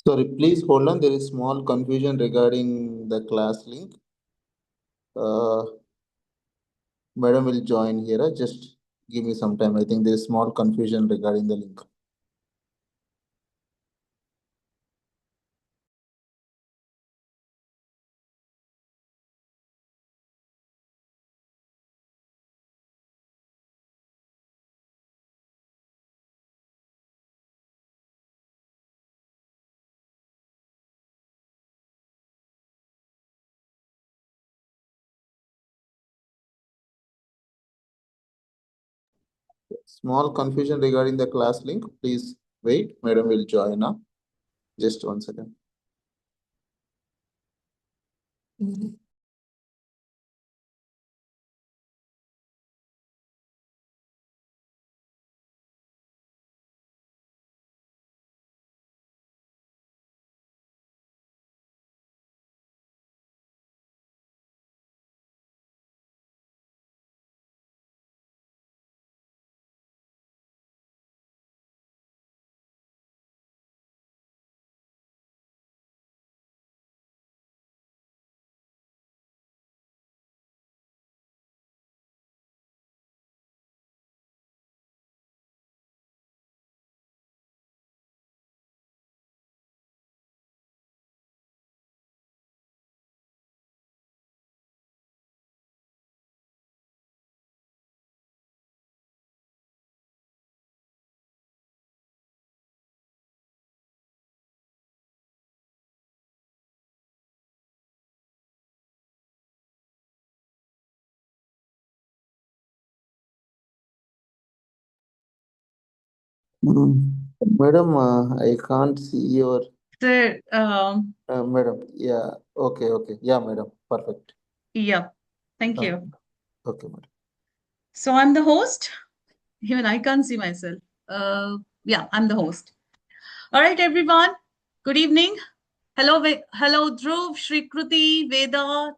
Sorry, please hold on. There is small confusion regarding the class link. Madam will join here. Just give me some time. I think there is small confusion regarding the link. Small confusion regarding the class link. Please wait. Madam will join now. Just 1 second. Madam, I can't see your. Sir, Madam, yeah, okay. Yeah, madam, perfect. yeah, thank Uh, you. okay, madam. So I'm the host. Even I can't see myself. Yeah, I'm the host. All right, everyone. Good evening. Hello, hello, Dhruv, Shrikruti, Veda,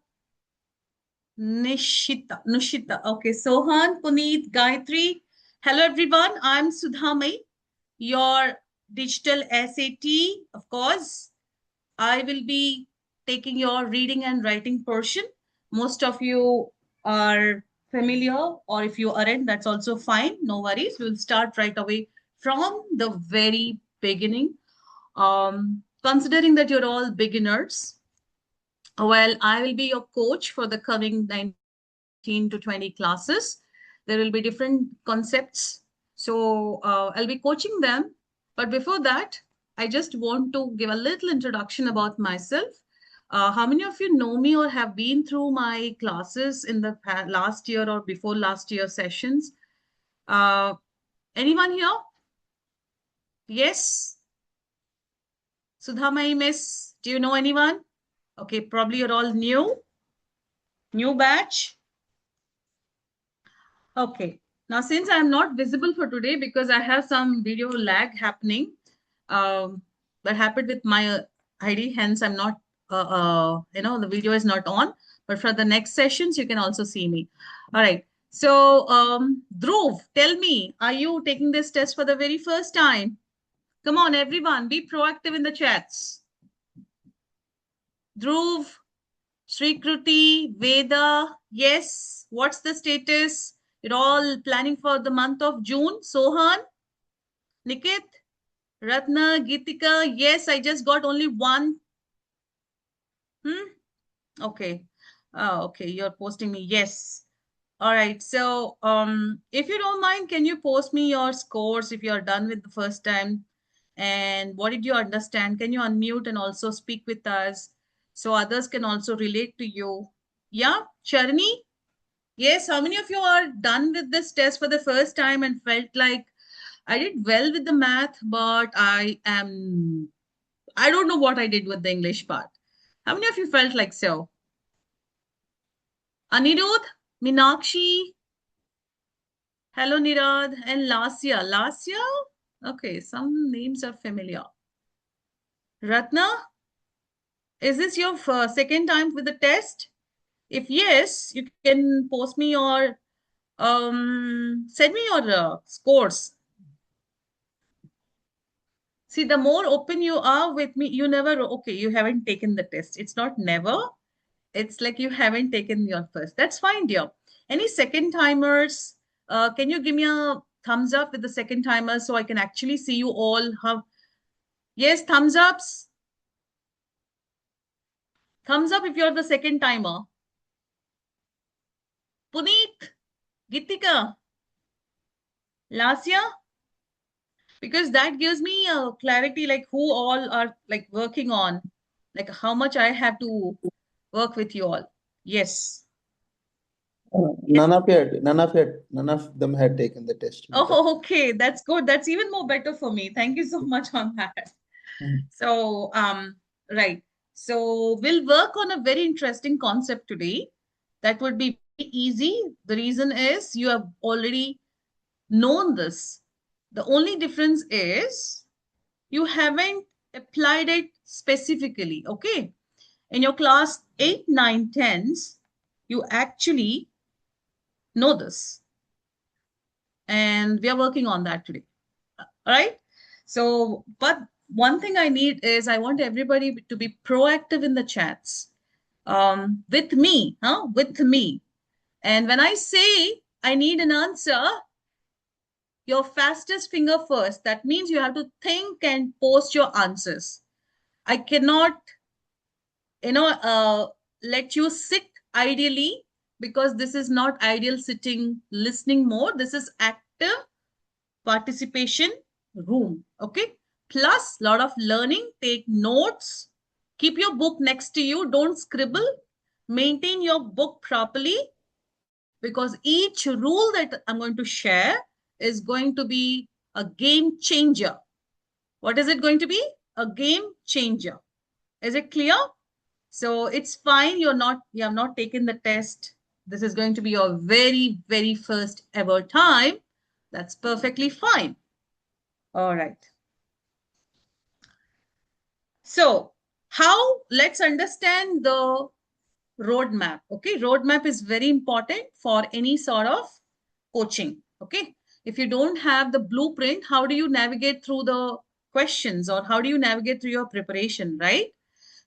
Nushita. Okay, Sohan, Puneet, Gayatri. Hello, everyone. I'm Sudhamai, your digital SAT, of course. I will be taking your reading and writing portion. Most of you are familiar, or if you aren't, that's also fine. No worries. We'll start right away from the very beginning. Considering that you're all beginners, well, I will be your coach for the coming 19 to 20 classes. There will be different concepts. So I'll be coaching them. But before that, I just want to give a little introduction about myself. How many of you know me or have been through my classes in the last year or before last year sessions? Uh, Anyone here? Yes? Sudhamai Miss, do you know anyone? Okay, probably you're all new batch. Okay. Now, since I'm not visible for today because I have some video lag happening, that happened with my ID, hence I'm not, the video is not on. But for the next sessions, you can also see me. All right. So, Dhruv, tell me, are you taking this test for the very first time? Come on, everyone, be proactive in the chats. Dhruv, Shrikruti, Veda, yes. What's the status? You're all planning for the month of June. Sohan, Nikit, Ratna, Gitika, yes, I just got only one. Okay. Okay, you're posting me. Yes. All right. So, if you don't mind, can you post me your scores if you're done with the first time? And what did you understand? Can you unmute and also speak with us so others can also relate to you? Yeah, Charni? Yes, how many of you are done with this test for the first time and felt like I did well with the math, but I don't know what I did with the English part. How many of you felt like so? Anirudh, Minakshi, hello Nirad, and Lasya. Lasya? Okay, some names are familiar. Ratna, is this your second time with the test? If yes, you can post me your send me your scores. See, the more open you are with me, you never, okay, you haven't taken the test. It's not never. It's like you haven't taken your first. That's fine, dear. Any second timers? Can you give me a thumbs up with the second timers so I can actually see you all? How? Yes, thumbs ups. Thumbs up if you're the second timer. Puneet, Gitika, Lasya, because that gives me a clarity like who all are like working on, like how much I have to work with you all. Yes. Yes. None of them had taken the test, Mita. Oh, okay. That's good. That's even more better for me. Thank you so much on that. Mhm. So, right. So we'll work on a very interesting concept today. That would be very easy. The reason is you have already known this. The only difference is you haven't applied it specifically. Okay. In your class 8, 9, 10s, you actually know this. And we are working on that today. All right. So, but one thing I need is I want everybody to be proactive in the chats with me, huh? With me. And when I say I need an answer, your fastest finger first. That means you have to think and post your answers. I cannot, you know, let you sit ideally because this is not ideal sitting listening mode. This is active participation room. Okay. Plus, lot of learning. Take notes. Keep your book next to you. Don't scribble. Maintain your book properly because each rule that I'm going to share is going to be a game changer. What is it going to be? A game changer. Is it clear? So it's fine. You have not taken the test. This is going to be your very, very first ever time. That's perfectly fine. All right. So how, let's understand the roadmap. Okay. Roadmap is very important for any sort of coaching. Okay. If you don't have the blueprint, how do you navigate through the questions or how do you navigate through your preparation, right?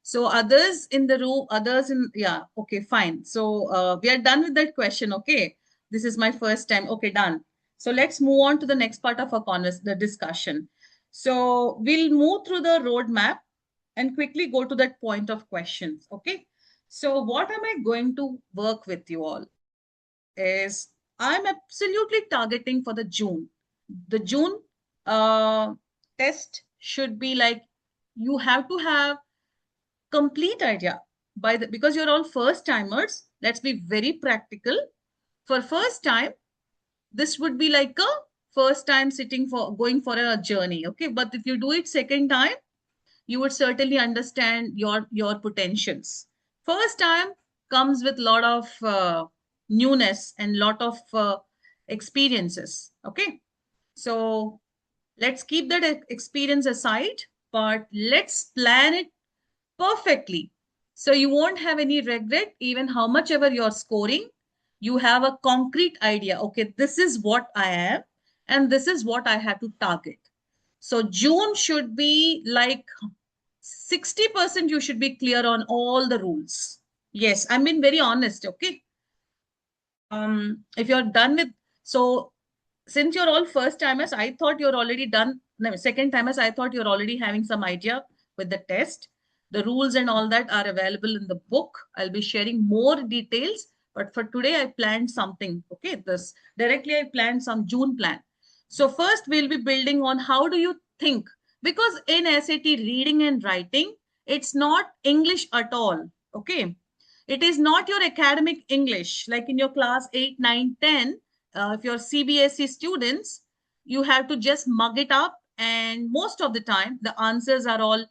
So others in the room, others in, yeah, okay, fine. So we are done with that question. Okay. This is my first time. Okay, done. So let's move on to the next part of our the discussion. So we'll move through the roadmap and quickly go to that point of questions. Okay. So what am I going to work with you all is I'm absolutely targeting for the June. The June uh, test should be like you have to have complete idea by the because you're all first timers. Let's be very practical. For first time, this would be like a first time sitting for going for a journey. Okay, but if you do it second time, you would certainly understand your potentials. First time comes with lot of newness and lot of experiences. Okay, so let's keep that experience aside, but let's plan it perfectly. So you won't have any regret, even how much ever you're scoring. You have a concrete idea. Okay, this is what I am, and this is what I have to target. So June should be like 60% you should be clear on all the rules. Yes, I'm being very honest. Okay. If you're done with, so since you're all first timers, I thought you're already done. No, second timers, I thought you're already having some idea with the test. The rules and all that are available in the book. I'll be sharing more details. But for today, I planned something. Okay, this directly I planned some June plan. So first, we'll be building on how do you think? Because in SAT reading and writing, it's not English at all. Okay, it is not your academic English like in your class 8, 9, 10. If you're CBSE students, you have to just mug it up. And most of the time, the answers are all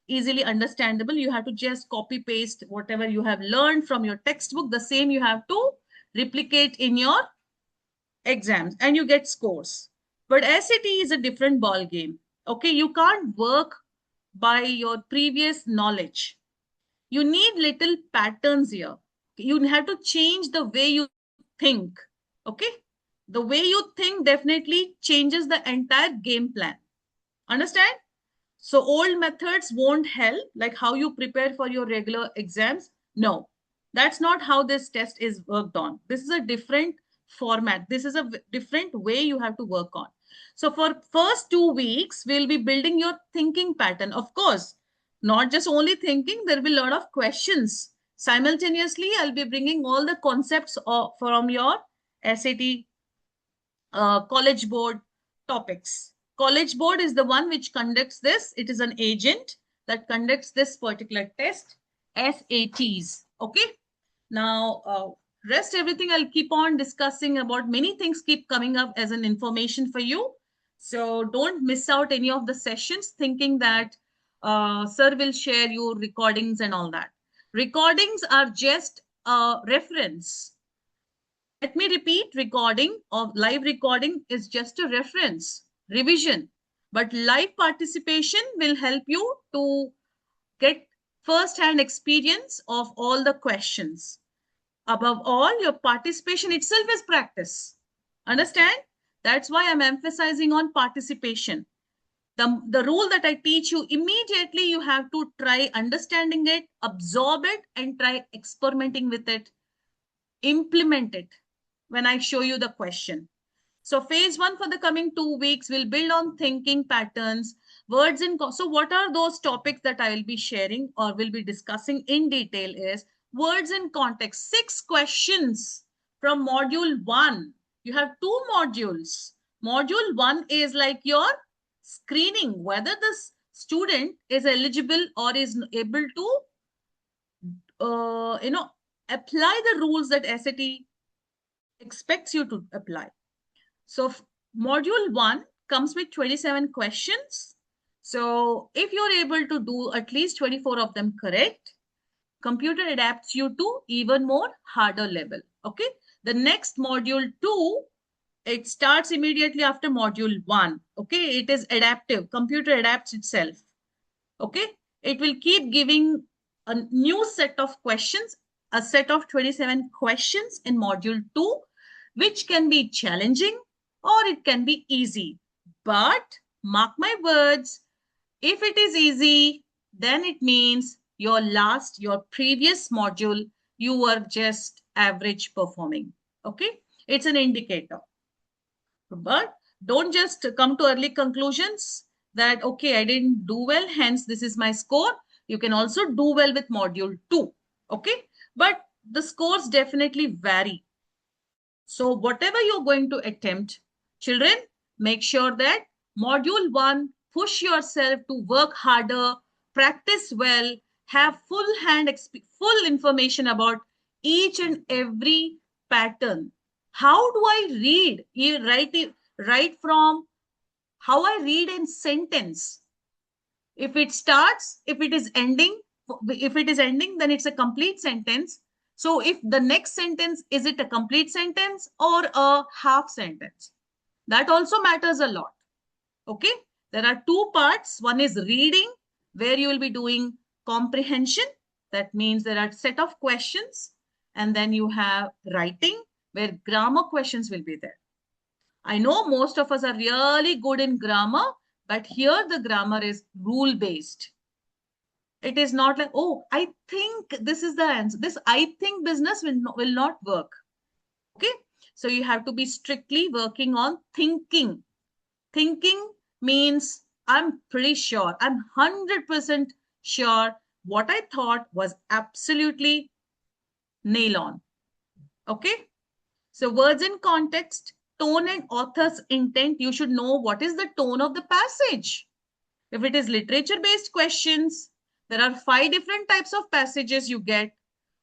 easily understandable. You have to just copy paste whatever you have learned from your textbook. The same you have to replicate in your exams and you get scores. But SAT is a different ball game. Okay, you can't work by your previous knowledge. You need little patterns here. You have to change the way you think. Okay, the way you think definitely changes the entire game plan. Understand? So old methods won't help, like how you prepare for your regular exams. No, that's not how this test is worked on. This is a different format. This is a different way you have to work on. So for first 2 weeks, we'll be building your thinking pattern. Of course, not just only thinking, there'll be a lot of questions. Simultaneously, I'll be bringing all the concepts from your SAT college board topics. College board is the one which conducts this. It is an agent that conducts this particular test, SATs. Okay. Now, rest everything I'll keep on discussing about. Many things keep coming up as an information for you. So don't miss out any of the sessions thinking that sir will share you recordings and all that. Recordings are just a reference. Let me repeat, recording of live recording is just a reference, revision. But live participation will help you to get first-hand experience of all the questions. Above all, your participation itself is practice. Understand? That's why I'm emphasizing on participation. The rule that I teach you, immediately you have to try understanding it, absorb it, and try experimenting with it, implement it when I show you the question. So phase one for the coming 2 weeks will build on thinking patterns, words in. So what are those topics that I will be sharing or will be discussing in detail is words in context. 6 questions from module one. You have 2 modules. Module one is like your screening, whether the student is eligible or is able to, apply the rules that SAT expects you to apply. So module one comes with 27 questions. So if you're able to do at least 24 of them correct, computer adapts you to even more harder level. Okay. The next module two, it starts immediately after module one. Okay. It is adaptive. Computer adapts itself. Okay. It will keep giving a new set of questions, a set of 27 questions in module two, which can be challenging or it can be easy. But mark my words, if it is easy, then it means your previous module, you were just average performing. Okay. It's an indicator. But don't just come to early conclusions that, okay, I didn't do well, hence this is my score. You can also do well with module two. Okay. But the scores definitely vary. So whatever you're going to attempt, children, make sure that module one, push yourself to work harder, practice well, have full information about each and every pattern. How do I read? You write from how I read in sentence. If it starts, if it is ending, then it's a complete sentence. So if the next sentence, is it a complete sentence or a half sentence? That also matters a lot. Okay. There are 2 parts. One is reading, where you will be doing comprehension. That means there are a set of questions. And then you have writing, where grammar questions will be there. I know most of us are really good in grammar, but here the grammar is rule based. It is not like, oh, I think this is the answer. This I think business will not work. Okay. So you have to be strictly working on thinking. Thinking means I'm pretty sure, I'm 100% sure what I thought was absolutely nail on. Okay. So words in context, tone and author's intent. You should know what is the tone of the passage. If it is literature-based questions, there are 5 different types of passages you get.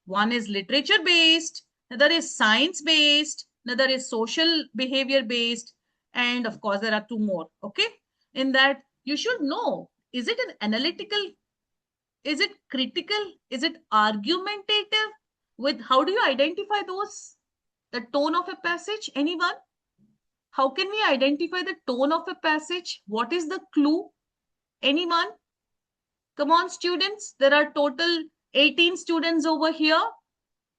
One is literature-based, another is science-based, another is social behavior-based, and of course, there are 2 more. Okay. In that, you should know, is it an analytical? Is it critical? Is it argumentative? With how do you identify those? The tone of a passage? Anyone? How can we identify the tone of a passage? What is the clue? Anyone? Come on, students. There are total 18 students over here.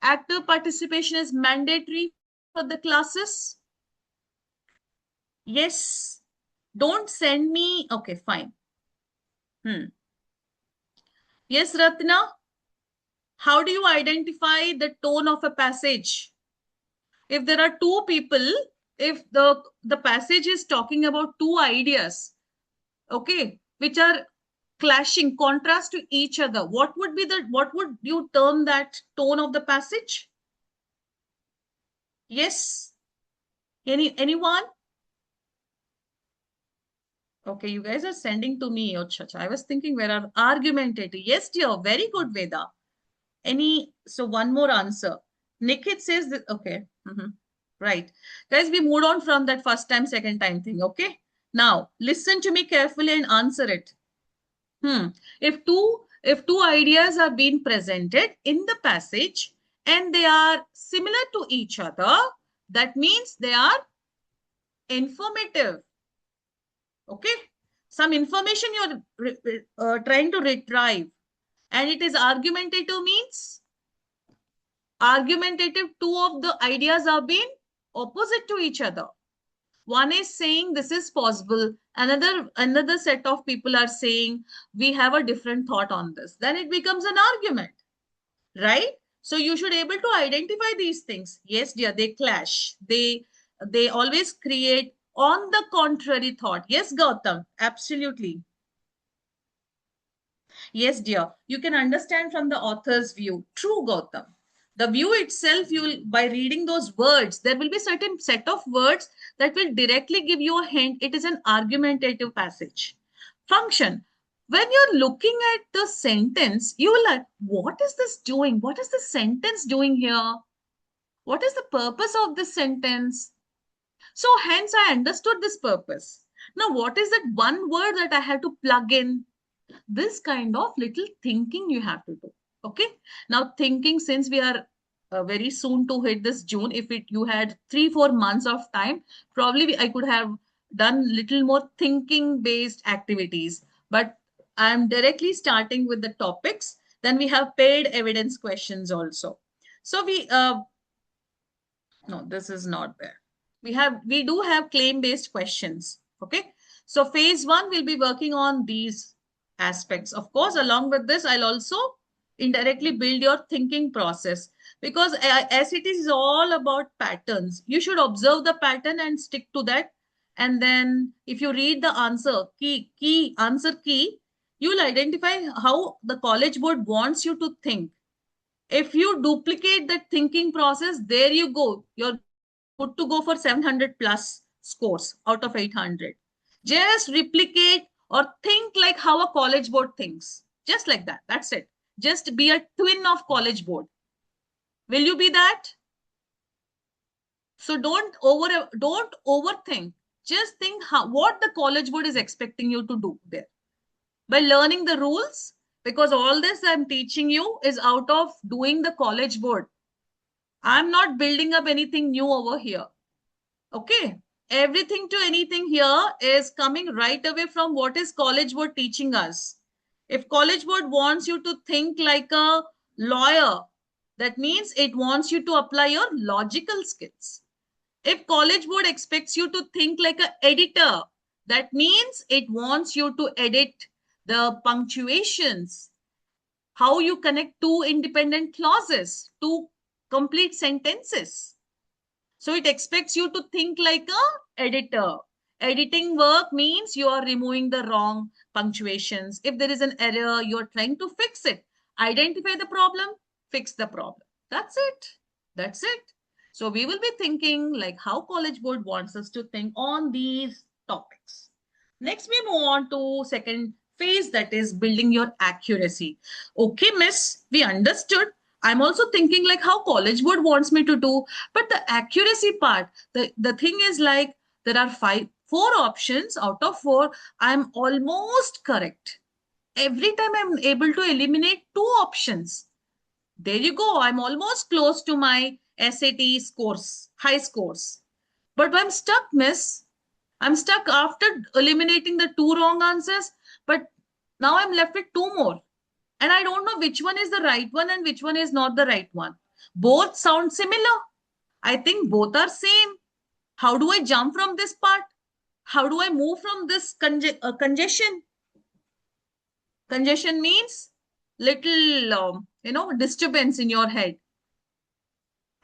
Active participation is mandatory for the classes. Yes. Don't send me. Okay, fine. Yes, Ratna. How do you identify the tone of a passage? If there are two people, if the passage is talking about two ideas, okay, which are clashing, contrast to each other, what would you term that tone of the passage? Yes, anyone? Okay, you guys are sending to me. Acha, I was thinking where are argumentative. Yes, dear, very good, Veda. So one more answer. Nikit says that, okay. Right. Guys, we moved on from that first time, second time thing. Okay. Now listen to me carefully and answer it. If two ideas are being presented in the passage and they are similar to each other, that means they are informative. Okay. Some information you're trying to retrieve, and it is argumentative means argumentative, two of the ideas are being opposite to each other. One is saying this is possible, another set of people are saying we have a different thought on this, then it becomes an argument, right? So you should able to identify these things. Yes dear, they clash, they always create on the contrary thought. Yes Gautam, absolutely. Yes, dear. You can understand from the author's view. True, Gautam. The view itself, you will, by reading those words, there will be certain set of words that will directly give you a hint. It is an argumentative passage. Function. When you're looking at the sentence, you will like, what is this doing? What is the sentence doing here? What is the purpose of this sentence? So hence I understood this purpose. Now, what is that one word that I have to plug in? This kind of little thinking you have to do. Okay. Now thinking, since we are very soon to hit this June, if you had 3-4 months of time, probably I could have done little more thinking based activities, but I'm directly starting with the topics. Then we have paired evidence questions also. So no, this is not there. We do have claim based questions. Okay. So phase one will be working on these aspects. Of course, along with this, I'll also indirectly build your thinking process, because as it is all about patterns, you should observe the pattern and stick to that. And then if you read the answer key, you'll identify how the college board wants you to think. If you duplicate that thinking process, there you go. You're good to go for 700 plus scores out of 800. Just replicate or think like how a college board thinks. Just like that. That's it. Just be a twin of college board. Will you be that? So don't overthink. Just think what the college board is expecting you to do there. By learning the rules, because all this I'm teaching you is out of doing the college board. I'm not building up anything new over here. Okay. Everything to anything here is coming right away from what is college board teaching us. If college board wants you to think like a lawyer, that means it wants you to apply your logical skills. If college board expects you to think like an editor, that means it wants you to edit the punctuations, how you connect two independent clauses, two complete sentences. So it expects you to think like a editor. Editing work means you are removing the wrong punctuations. If there is an error, you're trying to fix it. Identify the problem, fix the problem. That's it. That's it. So we will be thinking like how College Board wants us to think on these topics. Next, we move on to second phase, that is building your accuracy. Okay, miss, we understood. I'm also thinking like how College Board wants me to do, but the accuracy part, the thing is like there are four options out of four. I'm almost correct. Every time I'm able to eliminate two options. There you go. I'm almost close to my SAT scores, high scores. But I'm stuck, miss. I'm stuck after eliminating the two wrong answers. But now I'm left with two more. And I don't know which one is the right one and which one is not the right one. Both sound similar. I think both are same. How do I jump from this part? How do I move from this congestion? Congestion means little, disturbance in your head.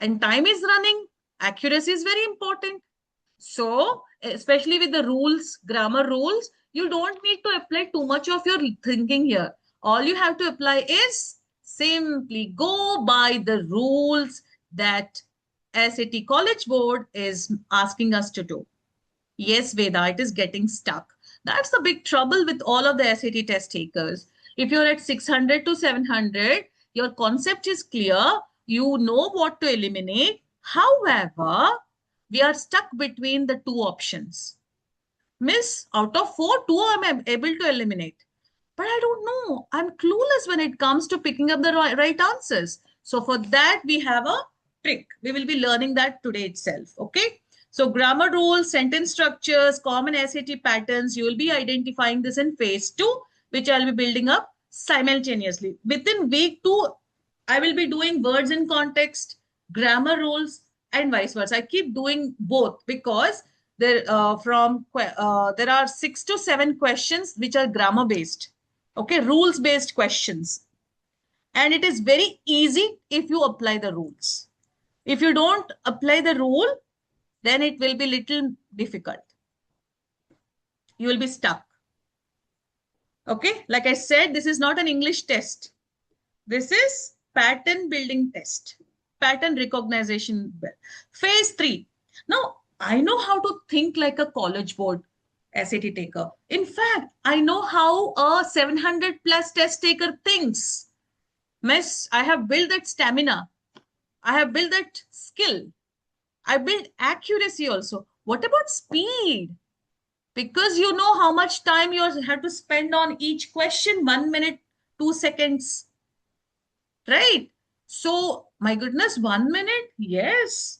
And time is running. Accuracy is very important. So, especially with the rules, grammar rules, you don't need to apply too much of your thinking here. All you have to apply is simply go by the rules that SAT College Board is asking us to do. Yes, Veda, it is getting stuck. That's the big trouble with all of the SAT test takers. If you're at 600 to 700, your concept is clear. You know what to eliminate. However, we are stuck between the two options. Miss, out of four, two I'm able to eliminate. But I don't know. I'm clueless when it comes to picking up the right answers. So for that, we have a trick. We will be learning that today itself. Okay. So grammar rules, sentence structures, common SAT patterns, you will be identifying this in phase 2, which I'll be building up simultaneously. Within week 2, I will be doing words in context, grammar rules, and vice versa. I keep doing both because there there are 6 to 7 questions which are grammar based. Okay, rules based questions. And it is very easy if you apply the rules. If you don't apply the rule, then it will be little difficult. You will be stuck. Okay, like I said, this is not an English test. This is pattern building test, pattern recognition. Phase 3. Now, I know how to think like a college board SAT taker. In fact, I know how a 700 plus test taker thinks. Miss, I have built that stamina. I have built that skill. I built accuracy also. What about speed? Because you know how much time you have to spend on each question, 1 minute, 2 seconds, right? So, my goodness, 1 minute? Yes.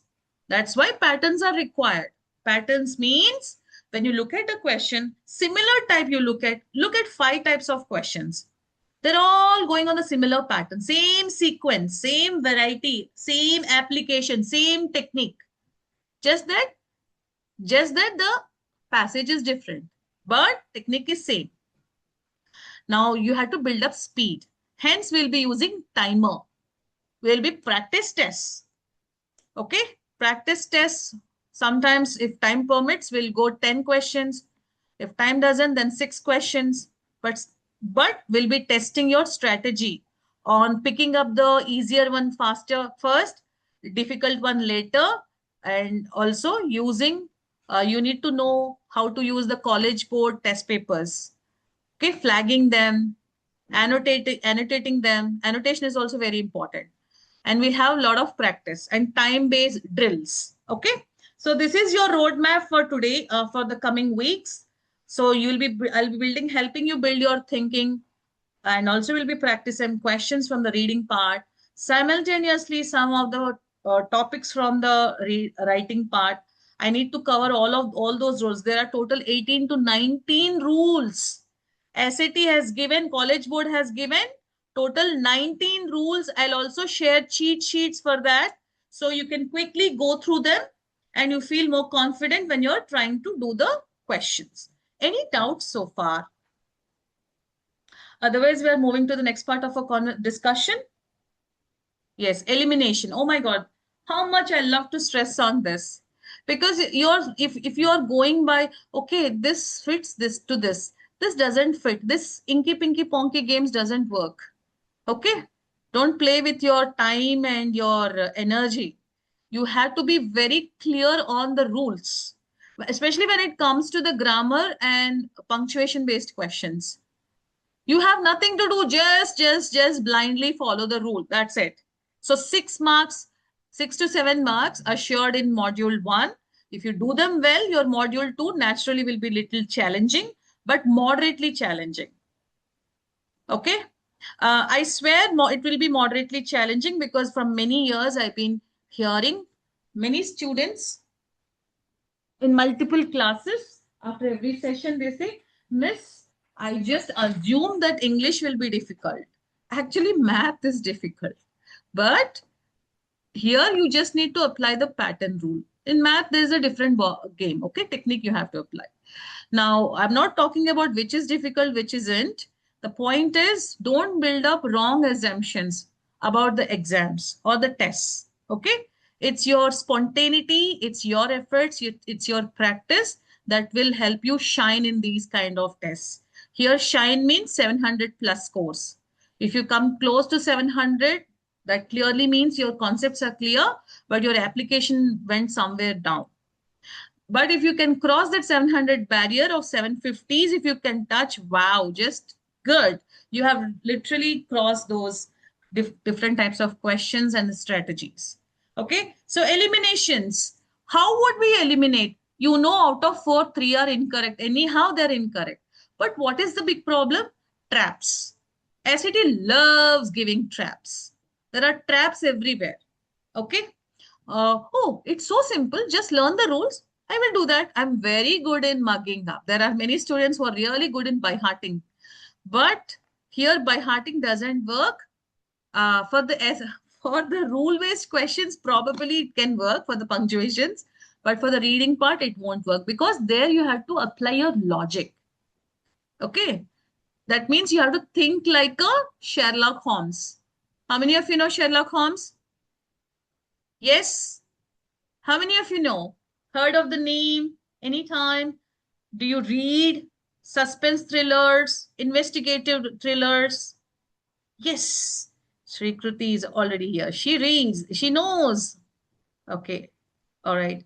That's why patterns are required. Patterns means when you look at a question, similar type you look at 5 types of questions. They're all going on a similar pattern, same sequence, same variety, same application, same technique. Just that the passage is different, but technique is same. Now you have to build up speed. Hence, we'll be using timer. We'll be practice tests. Okay, practice tests. Sometimes, if time permits, we'll go 10 questions. If time doesn't, then 6 questions. But we'll be testing your strategy on picking up the easier one faster first, difficult one later, and also using, you need to know how to use the College Board test papers. Okay, flagging them, annotating them. Annotation is also very important. And we have a lot of practice and time-based drills. Okay, so this is your roadmap for today, for the coming weeks. So I'll be helping you build your thinking, and also we'll be practicing questions from the reading part. Simultaneously, some of the topics from the writing part. I need to cover all those rules. There are total 18 to 19 rules. SAT has given, College Board has given total 19 rules. I'll also share cheat sheets for that. So you can quickly go through them and you feel more confident when you're trying to do the questions. Any doubts so far? Otherwise, we are moving to the next part of our discussion. Yes, elimination. Oh my God, how much I love to stress on this. Because if you are going by, okay, this fits this to this doesn't fit. This inky pinky ponky games doesn't work. Okay, don't play with your time and your energy. You have to be very clear on the rules, especially when it comes to the grammar and punctuation based questions. You have nothing to do, just blindly follow the rule. That's it. So 6 marks, 6 to 7 marks assured in module 1. If you do them well, your module 2 naturally will be little challenging, but moderately challenging. Okay. I swear it will be moderately challenging because from many years I've been hearing many students in multiple classes. After every session, they say, Miss, I just assume that English will be difficult. Actually, math is difficult. But here you just need to apply the pattern rule. In math, there's a different game. Okay, technique you have to apply. Now, I'm not talking about which is difficult, which isn't. The point is, don't build up wrong assumptions about the exams or the tests. Okay? It's your spontaneity, it's your efforts, it's your practice that will help you shine in these kind of tests. Here, shine means 700 plus scores. If you come close to 700, that clearly means your concepts are clear, but your application went somewhere down. But if you can cross that 700 barrier of 750s, if you can touch, wow, just good. You have literally crossed those different types of questions and strategies. Okay, so eliminations. How would we eliminate? You know, out of four, three are incorrect. Anyhow, they're incorrect. But what is the big problem? Traps. SAT loves giving traps. There are traps everywhere. Okay. Oh, it's so simple. Just learn the rules. I will do that. I'm very good in mugging up. There are many students who are really good in by hearting. But here by hearting doesn't work. For the for the rule-based questions, probably it can work for the punctuations. But for the reading part, it won't work because there you have to apply your logic. Okay. That means you have to think like a Sherlock Holmes. How many of you know Sherlock Holmes? Yes. How many of you know? Heard of the name? Anytime? Do you read suspense thrillers, investigative thrillers? Yes. Sri Kruti is already here. She reads. She knows. Okay. All right.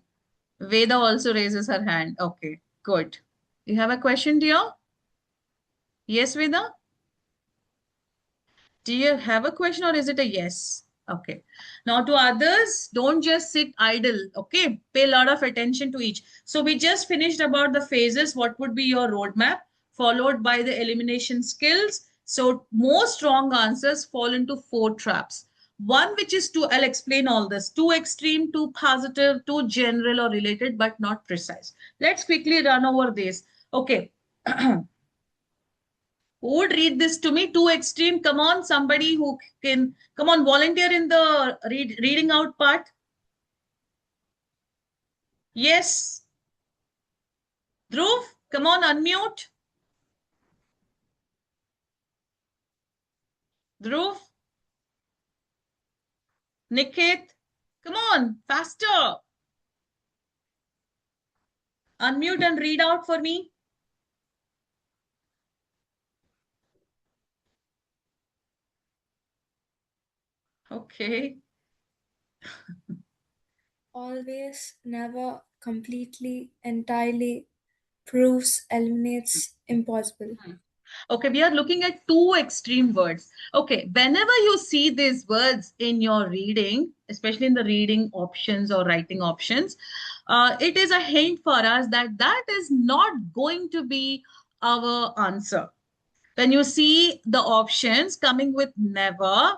Veda also raises her hand. Okay. Good. You have a question, dear? Yes, Veda? Do you have a question or is it a yes? Okay. Now to others, don't just sit idle. Okay. Pay a lot of attention to each. So we just finished about the phases. What would be your roadmap? Followed by the elimination skills. So most wrong answers fall into four traps. One which is too, I'll explain all this. Too extreme, too positive, too general or related, but not precise. Let's quickly run over this. Okay. Who would read this to me? Too extreme. Come on, somebody who can come on, volunteer in the reading out part. Yes. Dhruv, come on, unmute. Dhruv, Nikit, come on, faster. Unmute and read out for me. Okay. Always, never, completely, entirely, proves, eliminates, impossible. Okay, we are looking at two extreme words. Okay, whenever you see these words in your reading, especially in the reading options or writing options, it is a hint for us that that is not going to be our answer. When you see the options coming with never,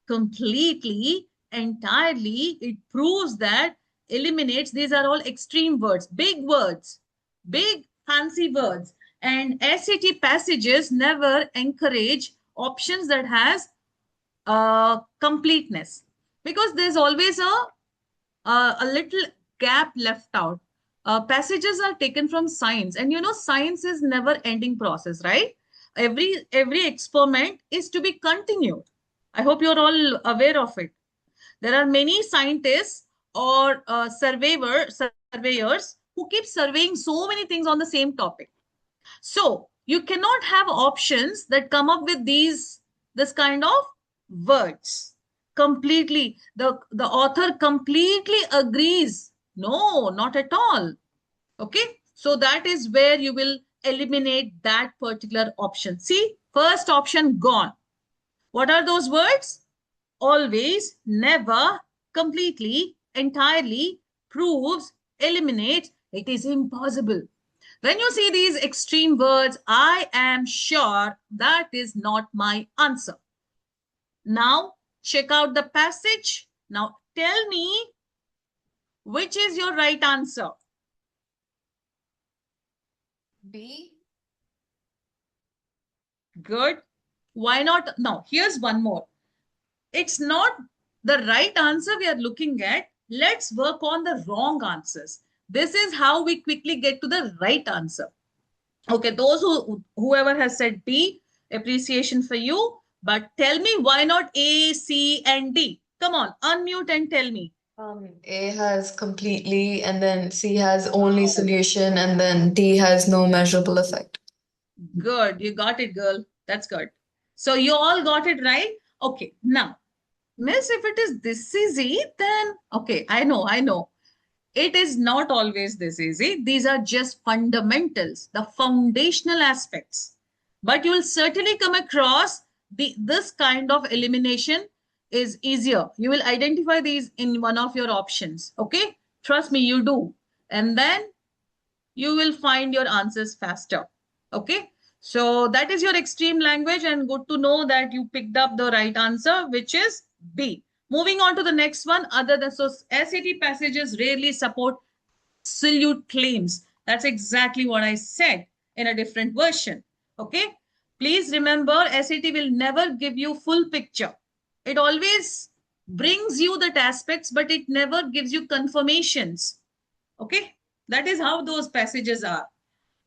completely, entirely, it proves that eliminates. These are all extreme words, big fancy words. And SAT passages never encourage options that has completeness because there's always a little gap left out. Passages are taken from science, and you know science is never ending process, right? Every experiment is to be continued. I hope you're all aware of it. There are many scientists or surveyors who keep surveying so many things on the same topic. So you cannot have options that come up with this kind of words completely. The author completely agrees. No, not at all. Okay. So that is where you will eliminate that particular option. See, first option gone. What are those words? Always, never, completely, entirely, proves, eliminates. It is impossible. When you see these extreme words, I am sure that is not my answer. Now, check out the passage. Now, tell me which is your right answer. B. Good. Why not? Now, here's one more. It's not the right answer we are looking at. Let's work on the wrong answers. This is how we quickly get to the right answer. Okay, those whoever has said B, Appreciation for you. But tell me, why not A, C, and D? Come on, unmute and tell me. A has completely, and then C has only solution, and then D has no measurable effect. Good. You got it, girl. That's good. So you all got it right? Okay. Now, miss, if it is this easy, then okay, I know. It is not always this easy. These are just fundamentals, the foundational aspects. But you will certainly come across this kind of elimination is easier. You will identify these in one of your options. Okay? Trust me, you do. And then you will find your answers faster. Okay? So that is your extreme language, and good to know that you picked up the right answer, which is B. Moving on to the next one, other than so SAT passages rarely support absolute claims. That's exactly what I said in a different version. Okay? Please remember, SAT will never give you full picture. It always brings you that aspects, but it never gives you confirmations. Okay? That is how those passages are.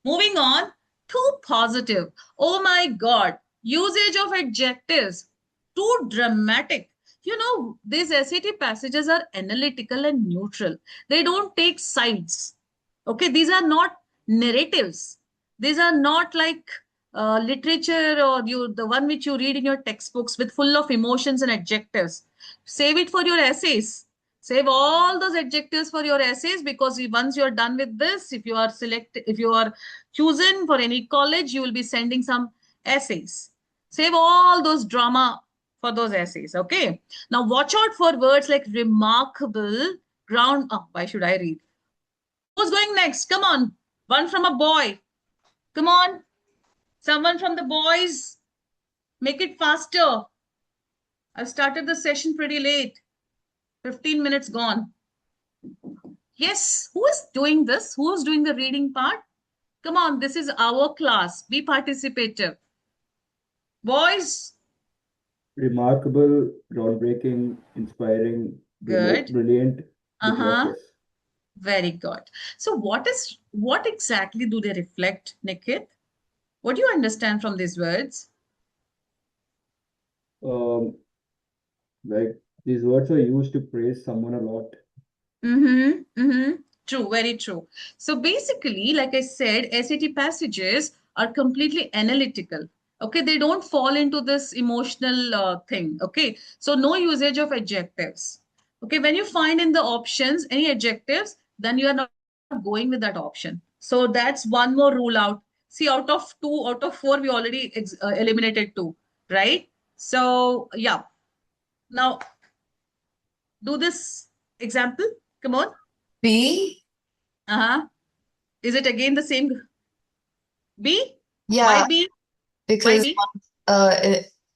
Moving on, too positive. Oh my God. Usage of adjectives. Too dramatic. You know, these SAT passages are analytical and neutral. They don't take sides. Okay, these are not narratives. These are not like literature or the one which you read in your textbooks with full of emotions and adjectives. Save it for your essays. Save all those adjectives for your essays, because once you're done with this, if you are chosen for any college, you will be sending some essays. Save all those drama for those essays. Okay. Now watch out for words like remarkable, ground. Oh, why should I read? Who's going next? Come on. One from a boy. Come on. Someone from the boys. Make it faster. I've started the session pretty late. 15 minutes gone. Yes. Who is doing this? Who is doing the reading part? Come on. This is our class. Be participative. Boys. Remarkable, groundbreaking, inspiring, Good. brilliant, Uh-huh. loquacious. Very good. So what exactly do they reflect, Nikhil? What do you understand from these words? Um, like these words are used to praise someone a lot. Mm-hmm. Mm-hmm. True, very true. So basically, like I said, SAT passages are completely analytical. Okay, they don't fall into this emotional thing. Okay, so no usage of adjectives. Okay, when you find in the options any adjectives, then you are not going with that option. So that's one more rule out. See, out of four, we already eliminated two, right? So yeah. Now do this example. Come on. B? Uh-huh. Is it again the same B? Why Yeah, B? Why because B?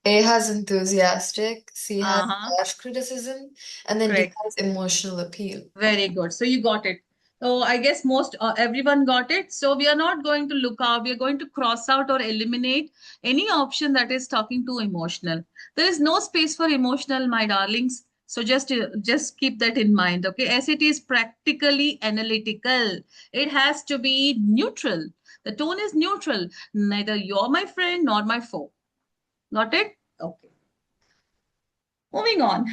A has enthusiastic, C has Uh-huh. harsh criticism, and then D Correct. has emotional appeal. Very good. So you got it. So I guess most everyone got it. So we are not going to look out. We are going to cross out or eliminate any option that is talking to emotional. There is no space for emotional, my darlings. So just keep that in mind. Okay. SAT is practically analytical. It has to be neutral. The tone is neutral. Neither you're my friend nor my foe. Got it? Okay. Moving on.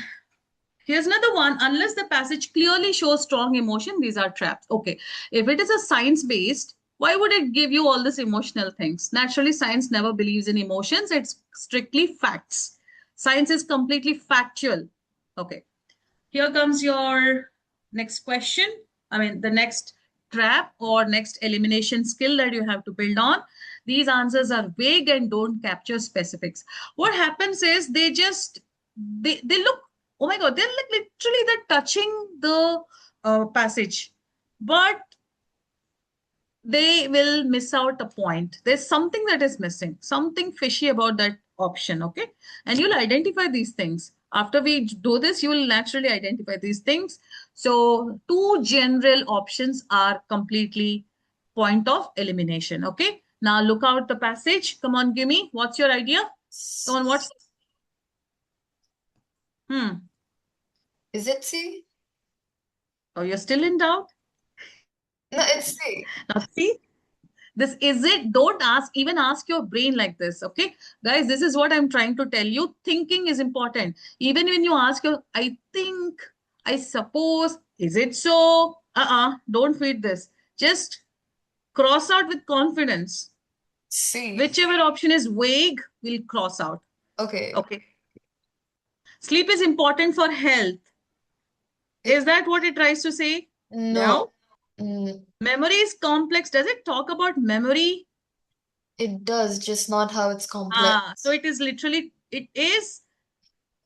Here's another one. Unless the passage clearly shows strong emotion, these are traps. Okay. If it is a science based, why would it give you all this emotional things? Naturally, science never believes in emotions. It's strictly facts. Science is completely factual. Okay. Here comes your next question. I mean, the next trap or next elimination skill that you have to build on. These answers are vague and don't capture specifics. What happens is they look, oh my God, they're like literally they're touching the passage, but they will miss out a point. There's something that is missing, something fishy about that option. Okay. And you'll identify these things. After we do this, you will naturally identify these things. So, two general options are completely point of elimination. Okay. Now, look out the passage. Come on, give me. What's your idea? Come on, what's. Is it C? Oh, you're still in doubt? No, it's C. Now, see, This is it. Don't even ask your brain like this. Okay, guys, this is what I'm trying to tell you. Thinking is important. Even when you ask your, I think, I suppose, is it so? Don't feed this. Just cross out with confidence. C. Whichever option is vague, we'll cross out. Okay. Okay. Sleep is important for health. Is that what it tries to say? No. Mm, Memory is complex. Does it talk about memory? it does, just not how it's complex. So it is literally, it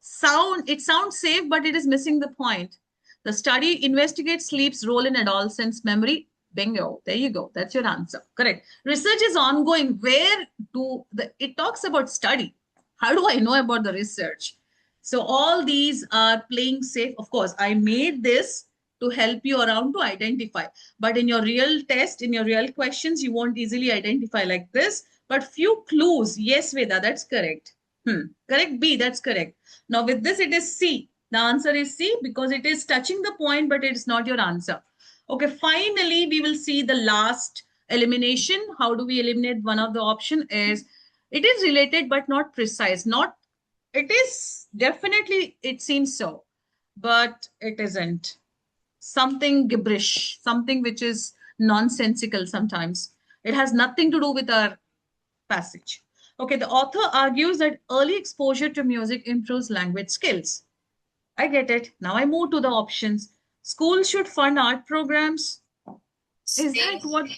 sounds safe, but it is missing the point. The study investigates sleep's role in adolescence memory. Bingo. There you go. That's your answer. Correct. Research is ongoing. It talks about study. How do I know about the research? So all these are playing safe. Of course, I made this to help you around to identify. But in your real test, in your real questions, you won't easily identify like this. But few clues. Yes, Veda, that's correct. Correct. B, that's correct. Now with this, it is C. The answer is C because it is touching the point, but it is not your answer. Okay, finally, we will see the last elimination. How do we eliminate one of the option is, it is related but not precise. Not, it is definitely, it seems so, but it isn't. Something gibberish, something which is nonsensical sometimes. It has nothing to do with our passage. Okay, the author argues that early exposure to music improves language skills. I get it. Now I move to the options. Schools should fund art programs. Is that what?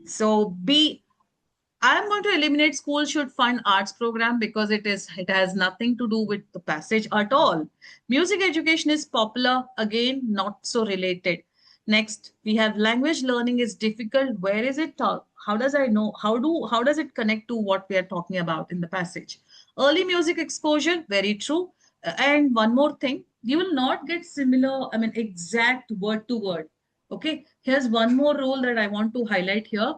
So B, I'm going to eliminate school should fund arts program because it has nothing to do with the passage at all. Music education is popular, again, not so related. Next, we have language learning is difficult. Where is it taught? How does I know? How does it connect to what we are talking about in the passage? Early music exposure, very true. And one more thing, you will not get similar, I mean, exact word to word. Okay, here's one more rule that I want to highlight here.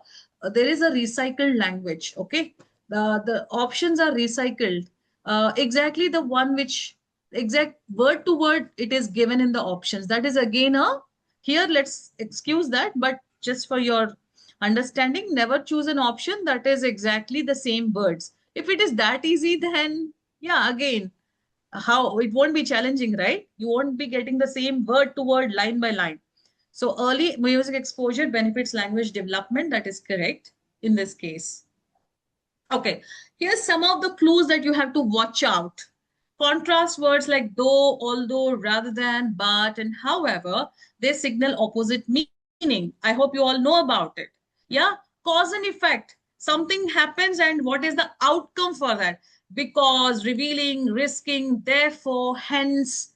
There is a recycled language. Okay, the options are recycled. Exactly the one which exact word to word it is given in the options. That is again a here. Let's excuse that, but just for your understanding, never choose an option that is exactly the same words. If it is that easy, then yeah, again, how it won't be challenging, right? You won't be getting the same word to word, line by line. So early music exposure benefits language development. That is correct in this case. Okay, here's some of the clues that you have to watch out. Contrast words like though, although, rather than, but, and however, they signal opposite meaning. I hope you all know about it. Yeah, cause and effect. Something happens and what is the outcome for that? Because, revealing, risking, therefore, hence,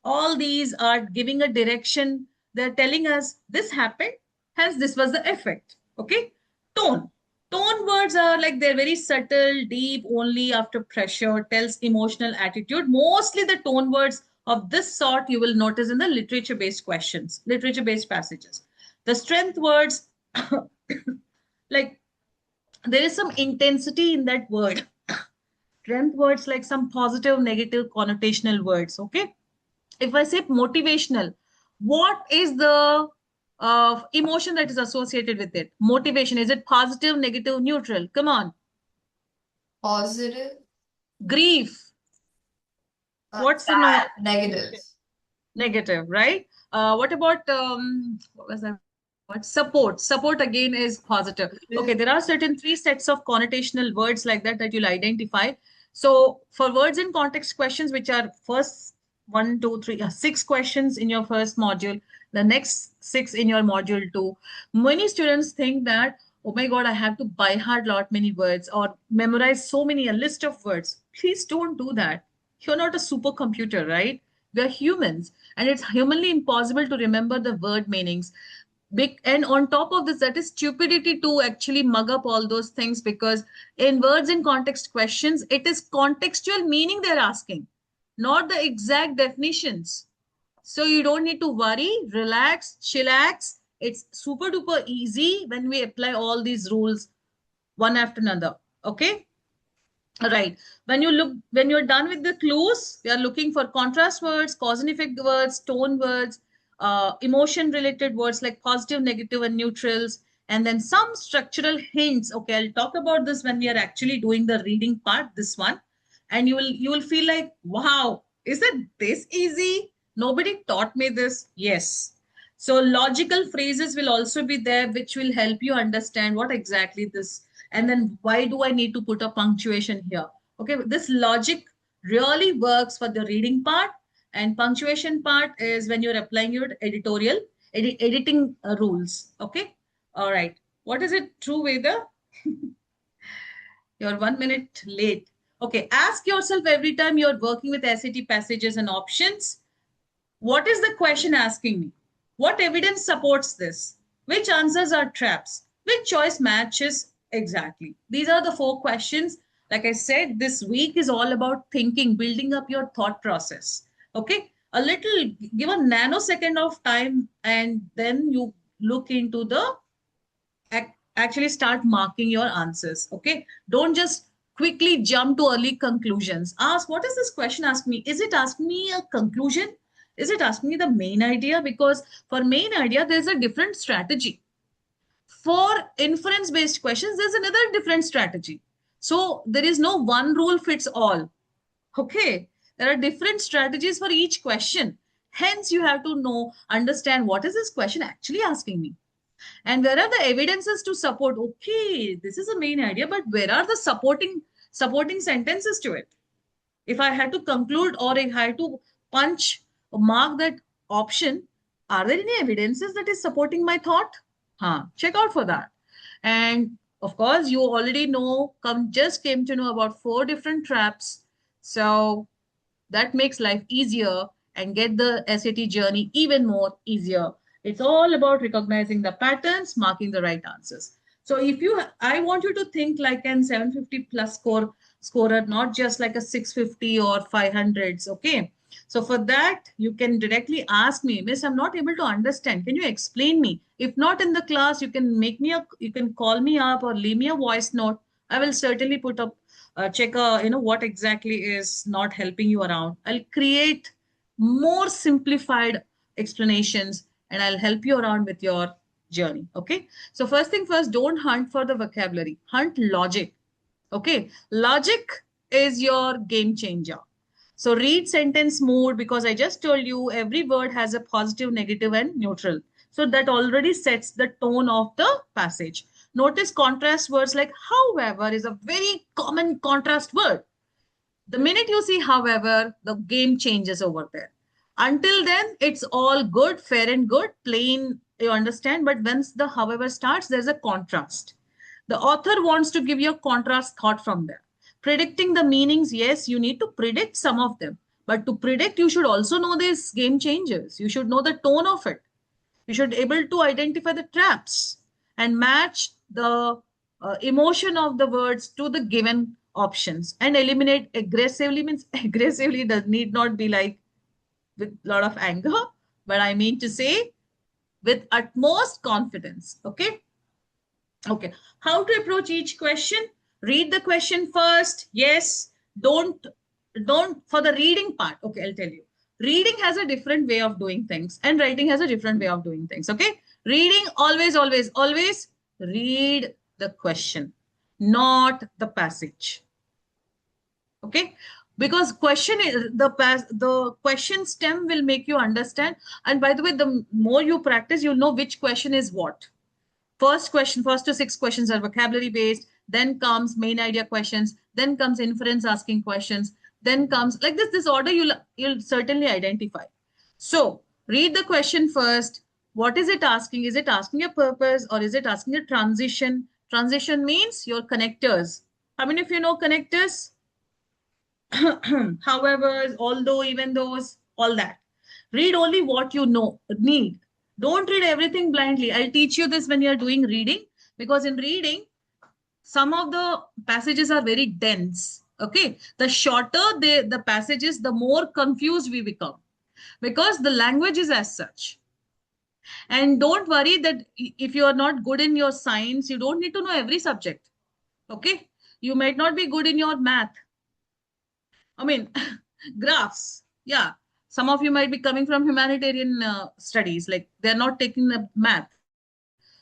all these are giving a direction. They're telling us this happened, hence this was the effect. Okay. Tone. Tone words are like they're very subtle, deep, only after pressure, tells emotional attitude. Mostly the tone words of this sort you will notice in the literature-based questions, literature-based passages. The strength words, like there is some intensity in that word. Strength words like some positive, negative connotational words. Okay. If I say motivational, what is the emotion that is associated with it? Motivation, is it positive, negative, neutral? Come on. Positive. Grief, what's the no? Negative. Negative, right? What about what was that? What support? Support again is positive. Okay, there are certain three sets of connotational words like that that you'll identify. So for words in context questions, which are first one, two, three, six questions in your first module, the next six in your module two, many students think that, oh my God, I have to by heart lot many words or memorize so many, a list of words. Please don't do that. You're not a supercomputer, right? We're humans, and it's humanly impossible to remember the word meanings. Big, and on top of this, that is stupidity to actually mug up all those things, because in words in context questions, it is contextual meaning they're asking, not the exact definitions. So you don't need to worry, relax, chillax. It's super duper easy when we apply all these rules one after another. Okay. Right. When you're done with the clues, we are looking for contrast words, cause and effect words, tone words, emotion related words like positive, negative, and neutrals, and then some structural hints. Okay, I'll talk about this when we are actually doing the reading part, this one. And you will feel like, wow, is it this easy? Nobody taught me this. Yes. So logical phrases will also be there, which will help you understand what exactly this, and then why do I need to put a punctuation here? Okay, this logic really works for the reading part, and punctuation part is when you're applying your editorial editing rules. Okay. All right. What is it? True, Veda? You're 1 minute late. Okay. Ask yourself every time you're working with SAT passages and options, what is the question asking me? What evidence supports this? Which answers are traps? Which choice matches exactly? These are the 4 questions. Like I said, this week is all about thinking, building up your thought process. Okay. A little, give a nanosecond of time, and then you look into the actually start marking your answers. Okay. Don't just quickly jump to early conclusions. Ask, what is this question asking me? Is it asking me a conclusion? Is it asking me the main idea? Because for main idea, there's a different strategy. For inference based questions, there's another different strategy. So there is no one rule fits all. Okay. There are different strategies for each question. Hence, you have to know, understand what is this question actually asking me, and where are the evidences to support. Okay, this is the main idea, but where are the supporting sentences to it? If I had to conclude, or if I had to punch or mark that option, are there any evidences that is supporting my thought? Check out for that. And of course, you already know, just came to know about 4 different traps. So that makes life easier and get the SAT journey even more easier. It's all about recognizing the patterns, marking the right answers. So I want you to think like an 750 plus scorer, not just like a 650 or 500s. Okay. So for that, you can directly ask me, Miss, I'm not able to understand. Can you explain me? If not in the class, you can call me up or leave me a voice note. I will certainly put up check what exactly is not helping you around. I'll create more simplified explanations, and I'll help you around with your journey. Okay. So first thing first, don't hunt for the vocabulary, hunt logic. Okay. Logic is your game changer. So read sentence mode, because I just told you every word has a positive, negative, and neutral. So that already sets the tone of the passage. Notice contrast words like however is a very common contrast word. The minute you see however, the game changes over there. Until then, it's all good, fair and good, plain, you understand. But once the however starts, there's a contrast. The author wants to give you a contrast thought from there. Predicting the meanings, yes, you need to predict some of them. But to predict, you should also know these game changers. You should know the tone of it. You should be able to identify the traps and match the emotion of the words to the given options, and eliminate aggressively. Means aggressively does need not be like with a lot of anger, but I mean to say with utmost confidence. Okay. Okay. How to approach each question? Read the question first. Yes. Don't for the reading part. Okay, I'll tell you. Reading has a different way of doing things, and writing has a different way of doing things. Okay. Reading, always read the question, not the passage. Okay. Because question is the question stem will make you understand. And by the way, the more you practice, you'll know which question is what. First to 6 questions are vocabulary based, then comes main idea questions, then comes inference asking questions, then comes like this order you'll certainly identify. So read the question first. What is it asking? Is it asking a purpose, or is it asking a transition? Transition means your connectors. How many of you know connectors? However, although, even those, all that. Read only what you know, need. Don't read everything blindly. I'll teach you this when you're doing reading, because in reading, some of the passages are very dense. Okay. The shorter the passages, the more confused we become, because the language is as such. And don't worry that if you are not good in your science, you don't need to know every subject. Okay. You might not be good in your math. I mean, graphs. Yeah. Some of you might be coming from humanitarian studies, like they're not taking the math.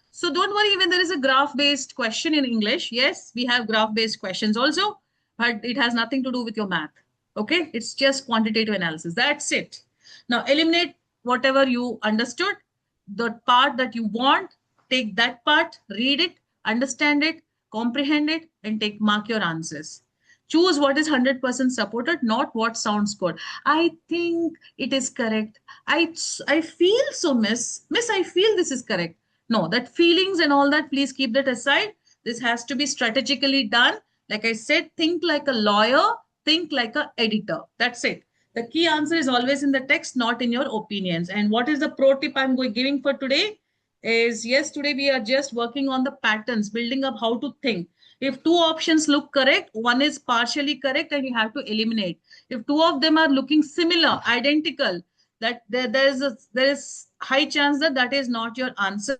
So So don't worry when there is a graph-based question in English. Yes, we have graph-based questions also, but it has nothing to do with your math. Okay, it's just quantitative analysis. That's it. Now eliminate whatever you understood, the part that you want, take that part, read it, understand it, comprehend it, and take mark your answers. Choose what is 100% supported, not what sounds good. I think it is correct. I feel so, miss, I feel this is correct. No, that feelings and all that, please keep that aside. This has to be strategically done. Like I said, think like a lawyer, think like an editor. That's it. The key answer is always in the text, not in your opinions. And what is the pro tip I'm giving for today? Is yes, today we are just working on the patterns, building up how to think. If two options look correct, one is partially correct and you have to eliminate. If two of them are looking similar, identical, that there is high chance that that is not your answer.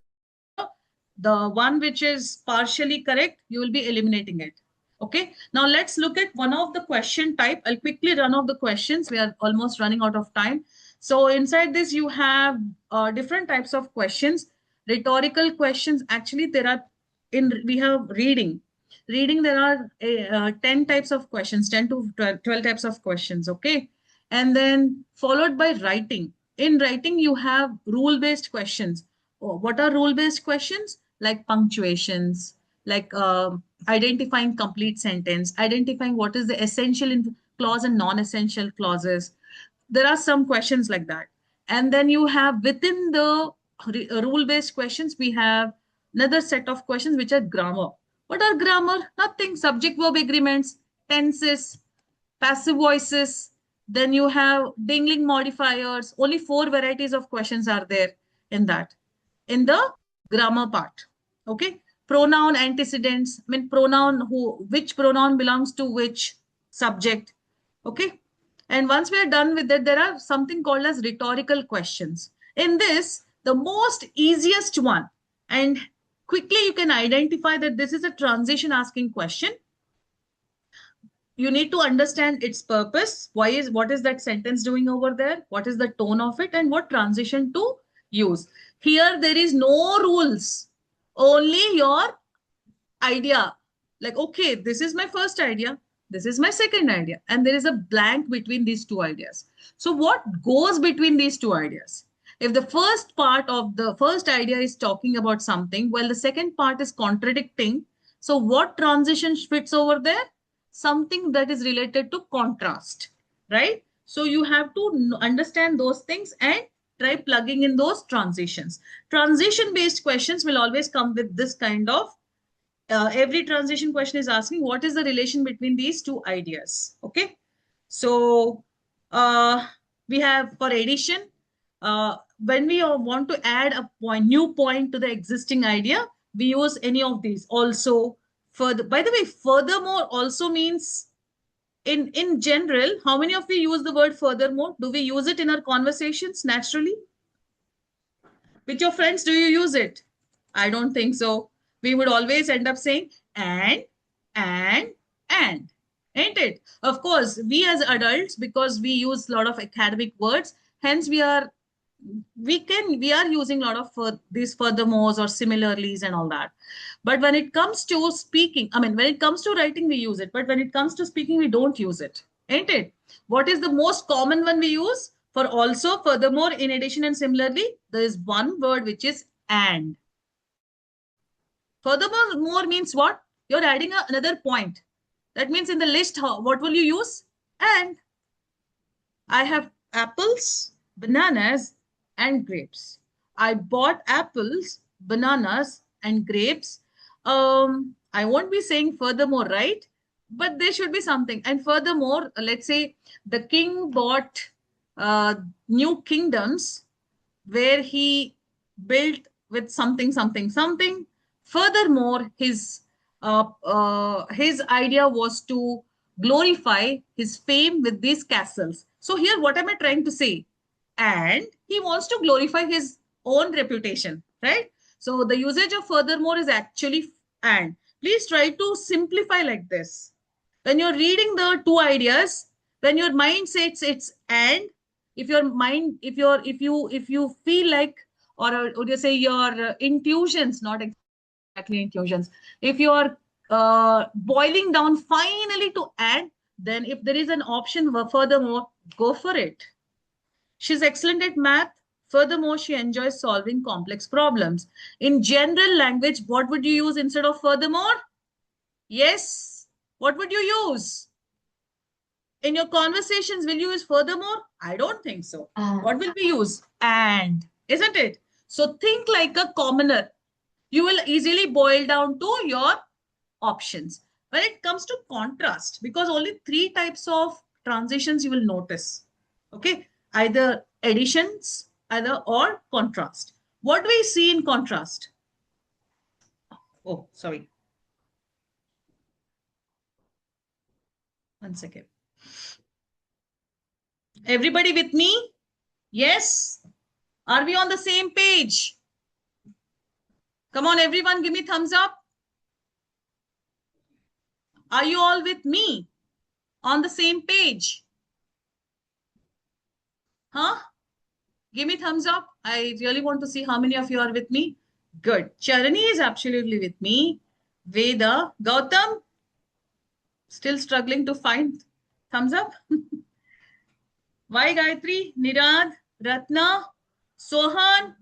The one which is partially correct, you will be eliminating it. Okay, now let's look at one of the question type. I'll quickly run off the questions. We are almost running out of time. So inside this, you have different types of questions. Rhetorical questions. Actually, we have reading. Reading, there are 10 types of questions, 10 to 12 types of questions. Okay. And then followed by writing. In writing, you have rule-based questions. What are rule-based questions? Like punctuations, like identifying complete sentence, identifying what is the essential clause and non-essential clauses. There are some questions like that. And then you have within the rule-based questions, we have another set of questions which are grammar. What are grammar? Nothing. Subject-verb agreements, tenses, passive voices. Then you have dingling modifiers. Only 4 varieties of questions are there in that, in the grammar part. Okay. Pronoun antecedents, I mean pronoun, which pronoun belongs to which subject. Okay. And once we are done with that, there are something called as rhetorical questions. In this, the most easiest one, and quickly you can identify that this is a transition asking question. You need to understand its purpose. What is that sentence doing over there? What is the tone of it, and what transition to use? Here there is no rules, only your idea. Like, okay, this is my first idea, this is my second idea, and there is a blank between these two ideas. So what goes between these two ideas? If the first part of the first idea is talking about something, while the second part is contradicting, so what transition fits over there? Something that is related to contrast, right? So you have to understand those things and try plugging in those transitions. Transition based questions will always come with this kind of every transition question is asking what is the relation between these two ideas. Okay, so we have for addition, when we want to add a new point to the existing idea, we use any of these. Also, further, by the way, furthermore also means in general. How many of you use the word furthermore? Do we use it in our conversations naturally? With your friends, do you use it? I don't think so. We would always end up saying and, ain't it? Of course, we as adults, because we use a lot of academic words, hence we are using a lot of these furthermores or similarlies and all that. But when it comes to speaking, I mean, when it comes to writing, we use it. But when it comes to speaking, we don't use it, ain't it? What is the most common one we use? For also, furthermore, in addition, and similarly, there is one word which is and. Furthermore, more means what? You're adding another point. That means in the list, what will you use? And. I have apples, bananas, and grapes. I bought apples, bananas, and grapes. I won't be saying furthermore, right? But there should be something. And furthermore, let's say the king bought new kingdoms where he built with something, something, something. Furthermore, his idea was to glorify his fame with these castles. So here, what am I trying to say? And he wants to glorify his own reputation, right? So the usage of furthermore is actually and. Please try to simplify like this. When you're reading the two ideas, when your mind says it's and, if your mind, if you feel like, or would you say your intuitions, not exactly intuitions. If you are boiling down finally to add, then if there is an option furthermore, go for it. She's excellent at math. Furthermore, she enjoys solving complex problems. In general language, what would you use instead of furthermore? Yes. What would you use? In your conversations, will you use furthermore? I don't think so. What will we use? And, isn't it? So think like a commoner. You will easily boil down to your options. When it comes to contrast, because only 3 types of transitions you will notice. Okay, either additions, either or contrast. What do we see in contrast? Oh, sorry. One second. Everybody with me? Yes. Are we on the same page? Come on, everyone, give me thumbs up. Are you all with me? On the same page? Huh? Give me thumbs up. I really want to see how many of you are with me. Good. Charani is absolutely with me. Veda, Gautam, still struggling to find thumbs up. Why Gayatri, Nirad, Ratna, Sohan,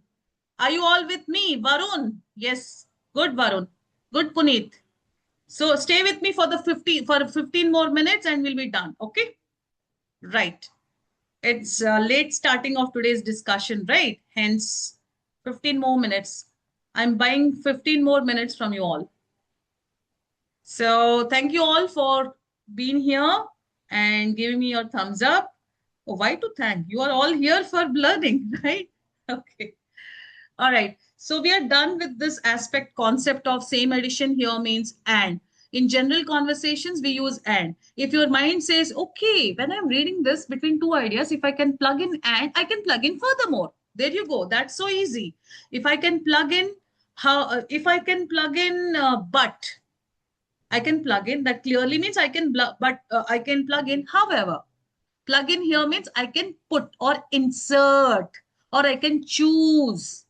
are you all with me? Varun, yes. Good Varun. Good Puneet. So stay with me for the 15 more minutes and we'll be done. Okay. Right. It's late starting of today's discussion, right? Hence 15 more minutes. I'm buying 15 more minutes from you all. So thank you all for being here and giving me your thumbs up. Oh, why to thank? You are all here for learning, right? Okay. All right. So we are done with this aspect concept of same addition here means and. In general conversations, we use and. If your mind says, okay, when I'm reading this between 2 ideas, if I can plug in and, I can plug in furthermore. There you go. That's so easy. If I can plug in if I can plug in but, I can plug in, that clearly means I can I can plug in however. Plug in here means I can put or insert or I can choose.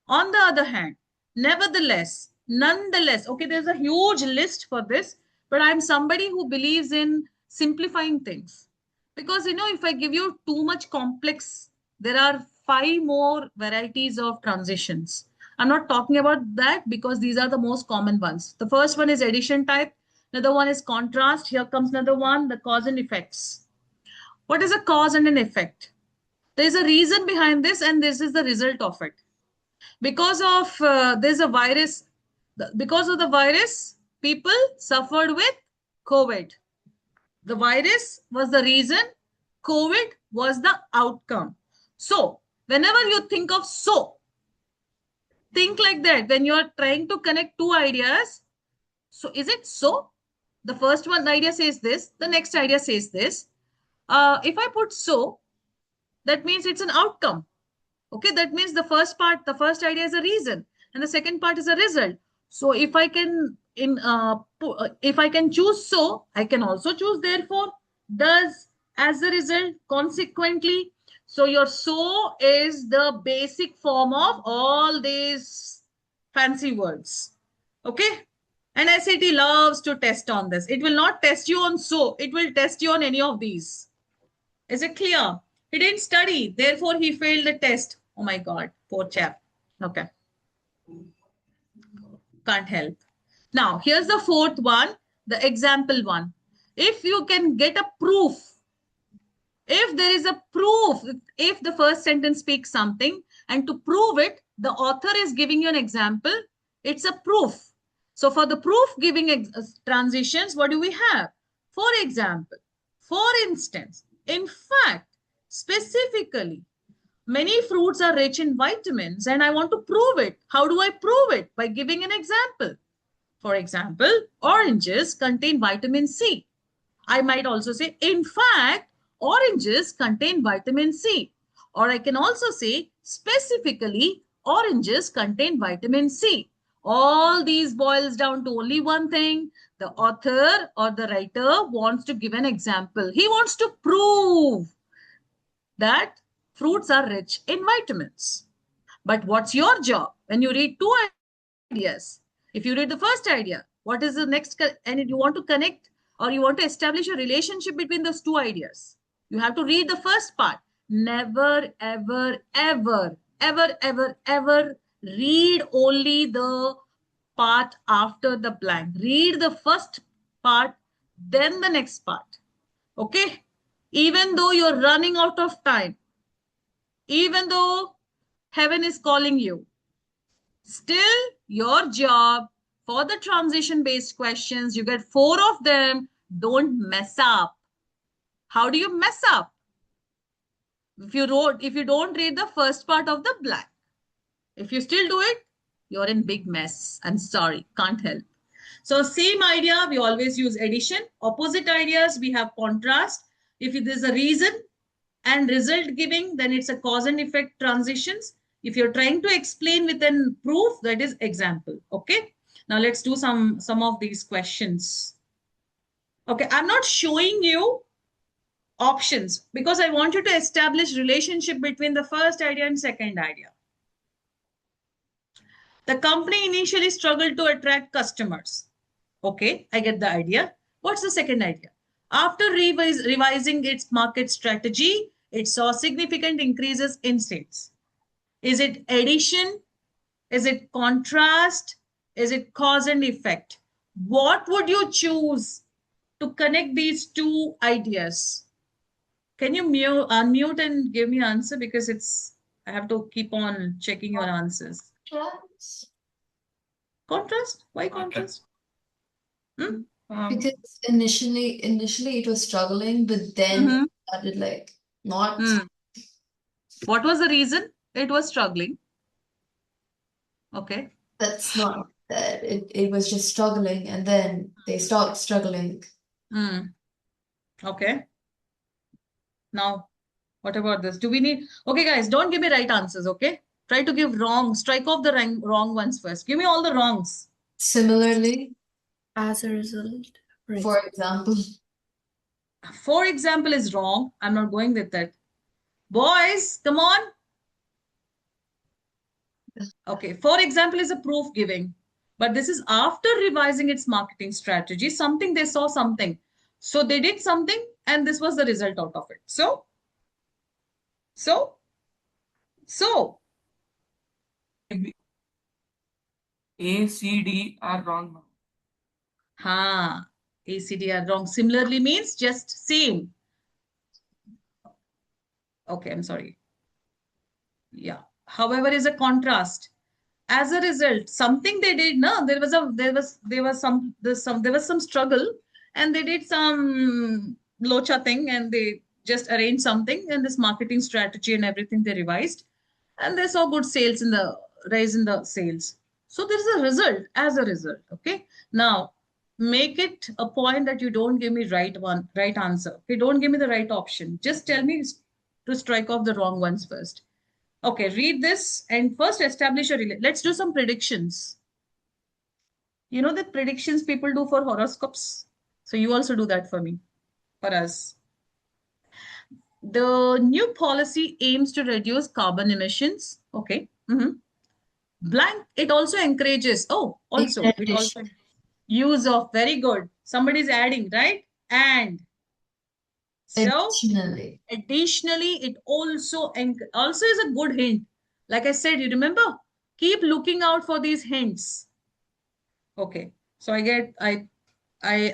On the other hand, nevertheless, nonetheless, okay, there's a huge list for this, but I'm somebody who believes in simplifying things. Because, if I give you too much complex, there are 5 more varieties of transitions. I'm not talking about that because these are the most common ones. The first one is addition type. Another one is contrast. Here comes another one, the cause and effects. What is a cause and an effect? There is a reason behind this and this is the result of it. Because of there's a virus, because of the virus, people suffered with COVID. The virus was the reason, COVID was the outcome. So whenever you think of so, think like that. When you are trying to connect 2 ideas, so is it so? The first one idea says this, the next idea says this. If I put so, that means it's an outcome. Okay, that means the first idea is a reason, and the second part is a result. So if I can if I can choose so, I can also choose therefore, does, as a result, consequently. So your so is the basic form of all these fancy words. Okay, and SAT loves to test on this. It will not test you on so, it will test you on any of these. Is it clear? He didn't study, therefore he failed the test. Oh my God, poor chap. Okay. Can't help. Now, here's the 4th one, the example one. If you can get a proof, if there is a proof, if the first sentence speaks something, and to prove it, the author is giving you an example, it's a proof. So for the proof giving transitions, what do we have? For example, for instance, in fact, specifically, many fruits are rich in vitamins and I want to prove it. How do I prove it? By giving an example. For example, oranges contain vitamin C. I might also say, in fact, oranges contain vitamin C. Or I can also say, specifically, oranges contain vitamin C. All these boils down to only one thing. The author or the writer wants to give an example. He wants to prove that fruits are rich in vitamins. But what's your job when you read two ideas? If you read the first idea, what is the next? And you want to connect or you want to establish a relationship between those two ideas, you have to read the first part. Never, ever, ever, ever, ever, ever read only the part after the blank. Read the first part, then the next part. Okay? Even though you're running out of time, even though heaven is calling you, still your job for the transition based questions, you get four of them. Don't mess up. How do you mess up? If you don't read the first part of the blank, if you still do it, you're in big mess. I'm sorry, can't help. So same idea, we always use addition. Opposite ideas, we have contrast. If it is a reason and result giving, then it's a cause and effect transitions. If you're trying to explain with a proof, that is example. Okay. Now let's do some of these questions. Okay, I'm not showing you options because I want you to establish relationship between the first idea and second idea. The company initially struggled to attract customers. Okay, I get the idea. What's the second idea? After revising its market strategy, it saw significant increases in sales. Is it addition? Is it contrast? Is it cause and effect? What would you choose to connect these two ideas? Can you unmute and give me an answer because I have to keep on checking your answers. Yes. Contrast? Why contrast? Because initially it was struggling, but then it started like not. What was the reason it was struggling? Okay. That's not that. It was just struggling, and then they stopped struggling. Okay. Now, what about this? Do we need? Okay, guys, don't give me right answers. Okay. Try to give wrong. Strike off the wrong ones first. Give me all the wrongs. Similarly, As a result. for example. For example is wrong. I'm not going with that. Boys, come on. Okay. For example is a proof giving. But this is after revising its marketing strategy. Something they saw something. So they did something and this was the result out of it. So A, C, D are wrong now. ACD are wrong. Similarly means just same. Okay, I'm sorry. Yeah. However, is a contrast. As a result, something they did, no, there was some struggle, and they did some locha thing, and they just arranged something, and this marketing strategy and everything they revised, and they saw good sales in the rise in the sales. So there is a result as a result. Okay. Now make it a point that you don't give me right answer. Okay, don't give me the right option. Just tell me to strike off the wrong ones first. Okay, read this and first establish a relation. Let's do some predictions. You know the predictions people do for horoscopes. So you also do that for me, for us. The new policy aims to reduce carbon emissions. Okay. Blank. It also encourages. It also use of, very good. Somebody's adding, right? And so additionally, it also is a good hint. Like I said, you remember, keep looking out for these hints. Okay. So I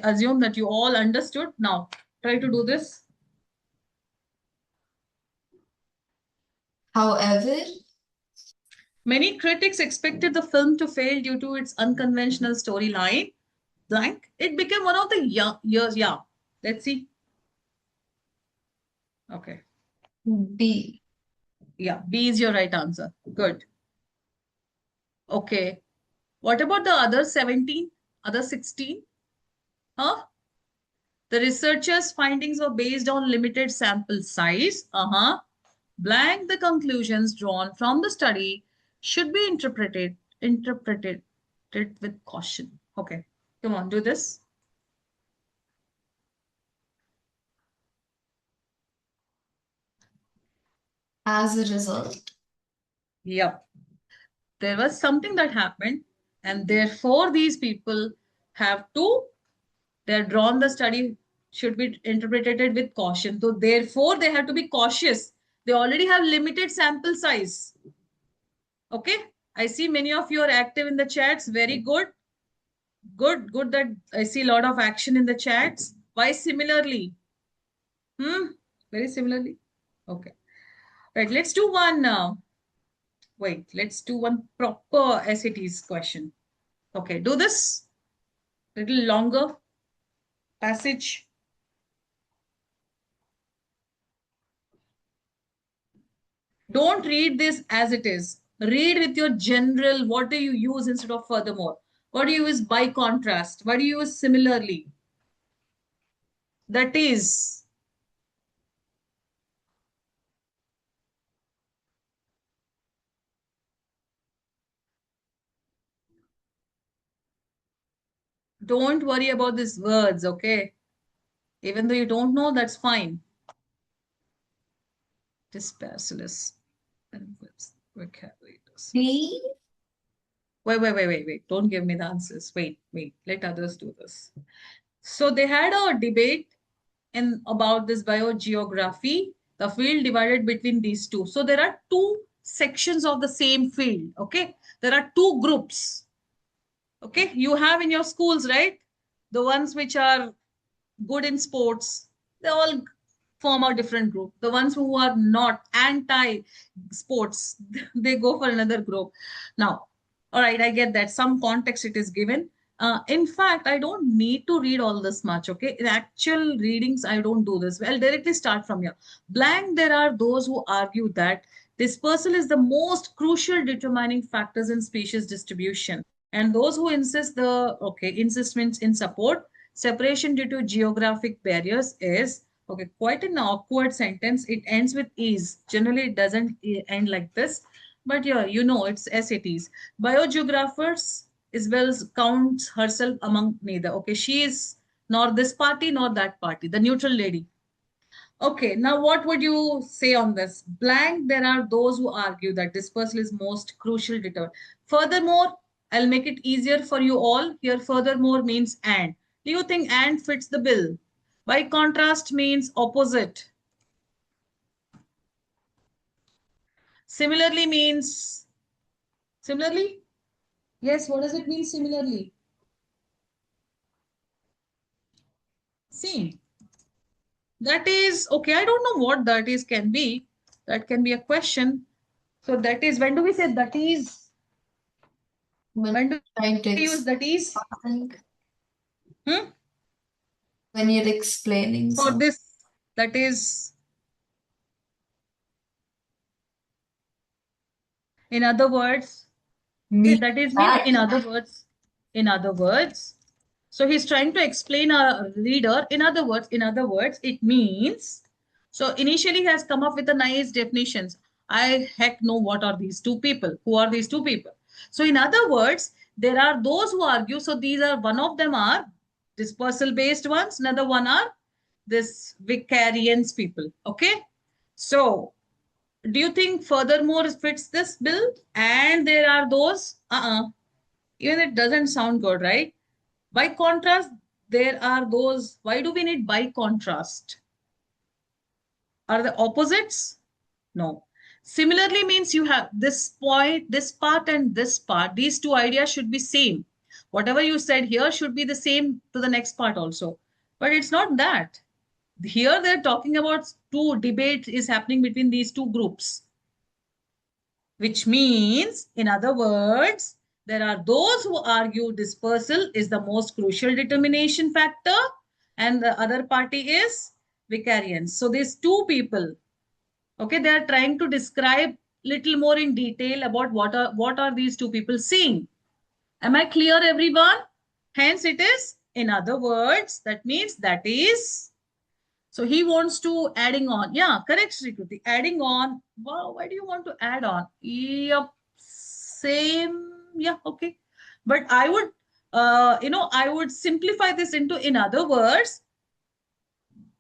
assume that you all understood. Now try to do this. However, many critics expected the film to fail due to its unconventional storyline. Blank. It became one of the years. Yeah. Let's see. Okay. B. Yeah, B is your right answer. Good. Okay. What about the other 17? Other 16? Huh? The researchers' findings were based on limited sample size. Blank, the conclusions drawn from the study should be interpreted with caution. Okay. Come on, do this. As a result. Yep. there was something that happened, and therefore these people have to, they're drawn the study should be interpreted with caution. So therefore they have to be cautious. They already have limited sample size. Okay. I see many of you are active in the chats. Very good. Good that I see a lot of action in the chats. Why similarly? Very similarly. Okay. Right. Let's do one. Wait, let's do one proper SATs question. Okay. Do this little longer passage. Don't read this as it is. Read with your general. What do you use instead of furthermore? What do you use by contrast? What do you use similarly? That is. Don't worry about these words, okay? Even though you don't know, that's fine. Dispersalus and vocabulators. D. Wait. Don't give me the answers. Wait. Let others do this. So they had a debate about this biogeography, the field divided between these two. So there are two sections of the same field, okay? There are two groups, okay? You have in your schools, right? The ones which are good in sports, they all form a different group. The ones who are not anti-sports, they go for another group. Now, all right, I get that. Some context it is given. In fact, I don't need to read all this much, okay? In actual readings, I don't do this. Well, directly start from here. Blank, there are those who argue that dispersal is the most crucial determining factors in species distribution. And those who insist insistence in support, separation due to geographic barriers is, okay, quite an awkward sentence. It ends with is. Generally, it doesn't end like this. But yeah, you know, it's SATs. Biogeographers Isabel counts herself among neither. Okay, she is nor this party nor that party, the neutral lady. Okay, now what would you say on this? Blank, there are those who argue that dispersal is most crucial determinant. Furthermore, I'll make it easier for you all. Here, furthermore means and. Do you think and fits the bill? By contrast means opposite. Similarly means, similarly? Yes, what does it mean similarly? Same. That is, okay, I don't know what that is can be. That can be a question. So that is, when do we say that is? When do Trying to we use that is? something. Hmm? When you're explaining For something. this, that is, in other words, okay, that is means That. in other words. So he's trying to explain a reader. In other words, it means. So initially he has come up with a nice definitions. I heck know what are these two people. Who are these two people? So in other words, there are those who argue. So these are, one of them are dispersal based ones. Another one are this vicariance people. Okay. So do you think furthermore fits this bill? And there are those, even it doesn't sound good, right? By contrast, there are those, why do we need by contrast? Are the opposites? No. Similarly means you have this point, this part and this part. These two ideas should be same. Whatever you said here should be the same to the next part also. But it's not that. Here they're talking about two debate is happening between these two groups. Which means, in other words, there are those who argue dispersal is the most crucial determination factor and the other party is vicariance. So these two people, okay, they are trying to describe little more in detail about what are these two people seeing. Am I clear, everyone? Hence it is, in other words, that means that is. So he wants to adding on. Yeah, correct, Srikruti. Adding on. Wow, why do you want to add on? Yep, same. Yeah, okay. But I would, I would simplify this into, in other words,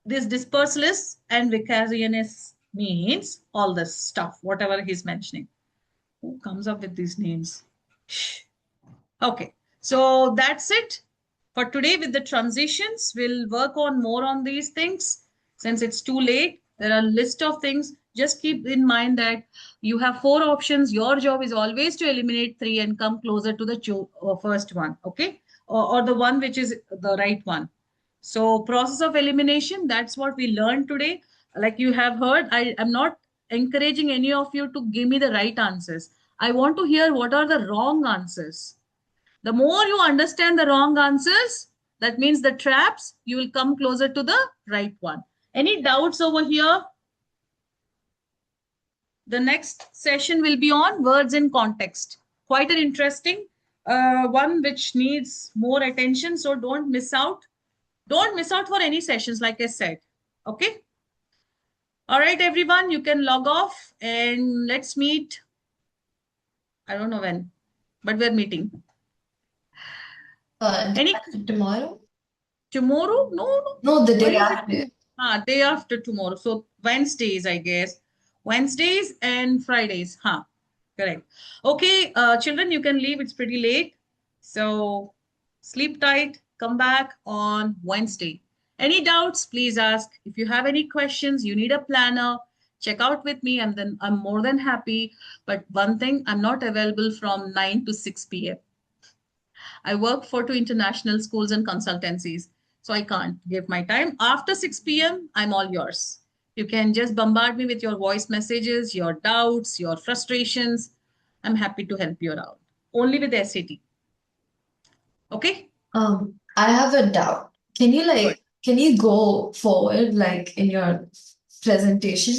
this dispersalist and vicarianist means all this stuff, whatever he's mentioning. Who comes up with these names? Shh. Okay, so that's it for today with the transitions. We'll work on more on these things since it's too late. There are a list of things. Just keep in mind that you have 4 options. Your job is always to eliminate 3 and come closer to the first one, okay? Or the one which is the right one. So process of elimination, that's what we learned today. Like you have heard, I am not encouraging any of you to give me the right answers. I want to hear what are the wrong answers. The more you understand the wrong answers, that means the traps, you will come closer to the right one. Any doubts over here? The next session will be on words in context. Quite an interesting one which needs more attention. So don't miss out. Don't miss out for any sessions, like I said. Okay. All right, everyone, you can log off and let's meet. I don't know when, but we're meeting. Any Tomorrow? tomorrow? No. No, the day Why is it after. day after tomorrow. So Wednesdays, I guess. Wednesdays and Fridays. Correct. Okay, children, you can leave. It's pretty late. So sleep tight. Come back on Wednesday. Any doubts, please ask. If you have any questions, you need a planner, check out with me, and then I'm more than happy. But one thing, I'm not available from 9 to 6 p.m. I work for 2 international schools and consultancies, so I can't give my time. After 6 p.m., I'm all yours. You can just bombard me with your voice messages, your doubts, your frustrations. I'm happy to help you around. Only with SAT. Okay? I have a doubt. Can you Good. can you go forward like in your presentation?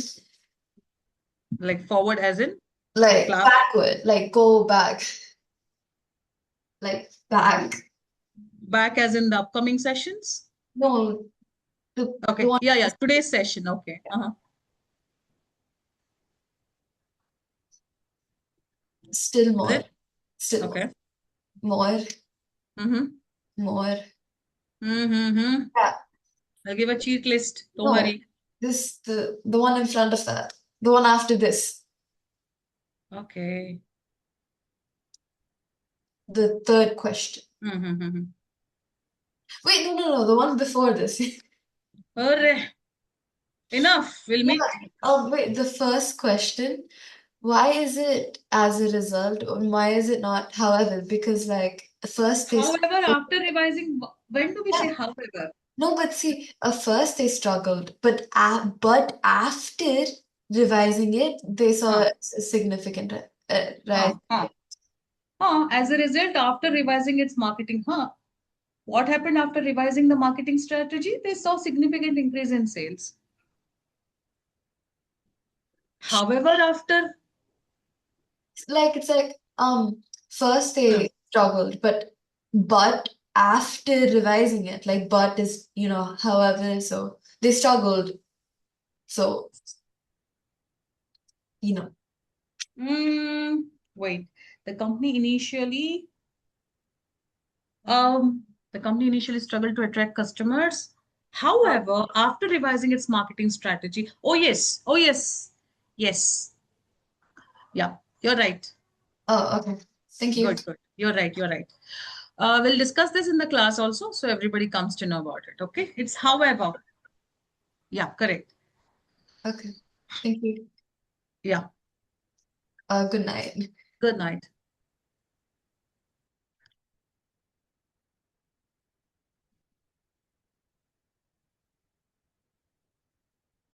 Like forward as in Like class. backward, like go back. Like back. Back as in the upcoming sessions. No, the Okay. one Yeah. Today's session. Okay. still Is more. it? Still Okay. more. Mm-hmm. More. Mm-hmm. Yeah. I'll give a cheat list. Don't No, worry. the one in front of that. The one after this. Okay. The third question. Mm-hmm. Wait, no, the one before this. Hooray. Enough. We'll meet. Wait, the first question. Why is it as a result, or why is it not however? Because like first they However, after revising, when do we say however? no, but see, first they struggled, but after revising it, they saw a significant rise. As a result, after revising its marketing, what happened after revising the marketing strategy? They saw significant increase in sales. However, after Like it's like first they struggled, but after revising it, like but is however, so they struggled. So wait, the company initially struggled to attract customers. However, after revising its marketing strategy, oh yes, yes, yeah, you're right. Oh, okay. Thank you. Good. You're right. We'll discuss this in the class also, so everybody comes to know about it. Okay. It's however. Yeah, correct. Okay. Thank you. Yeah. Good night. Good night.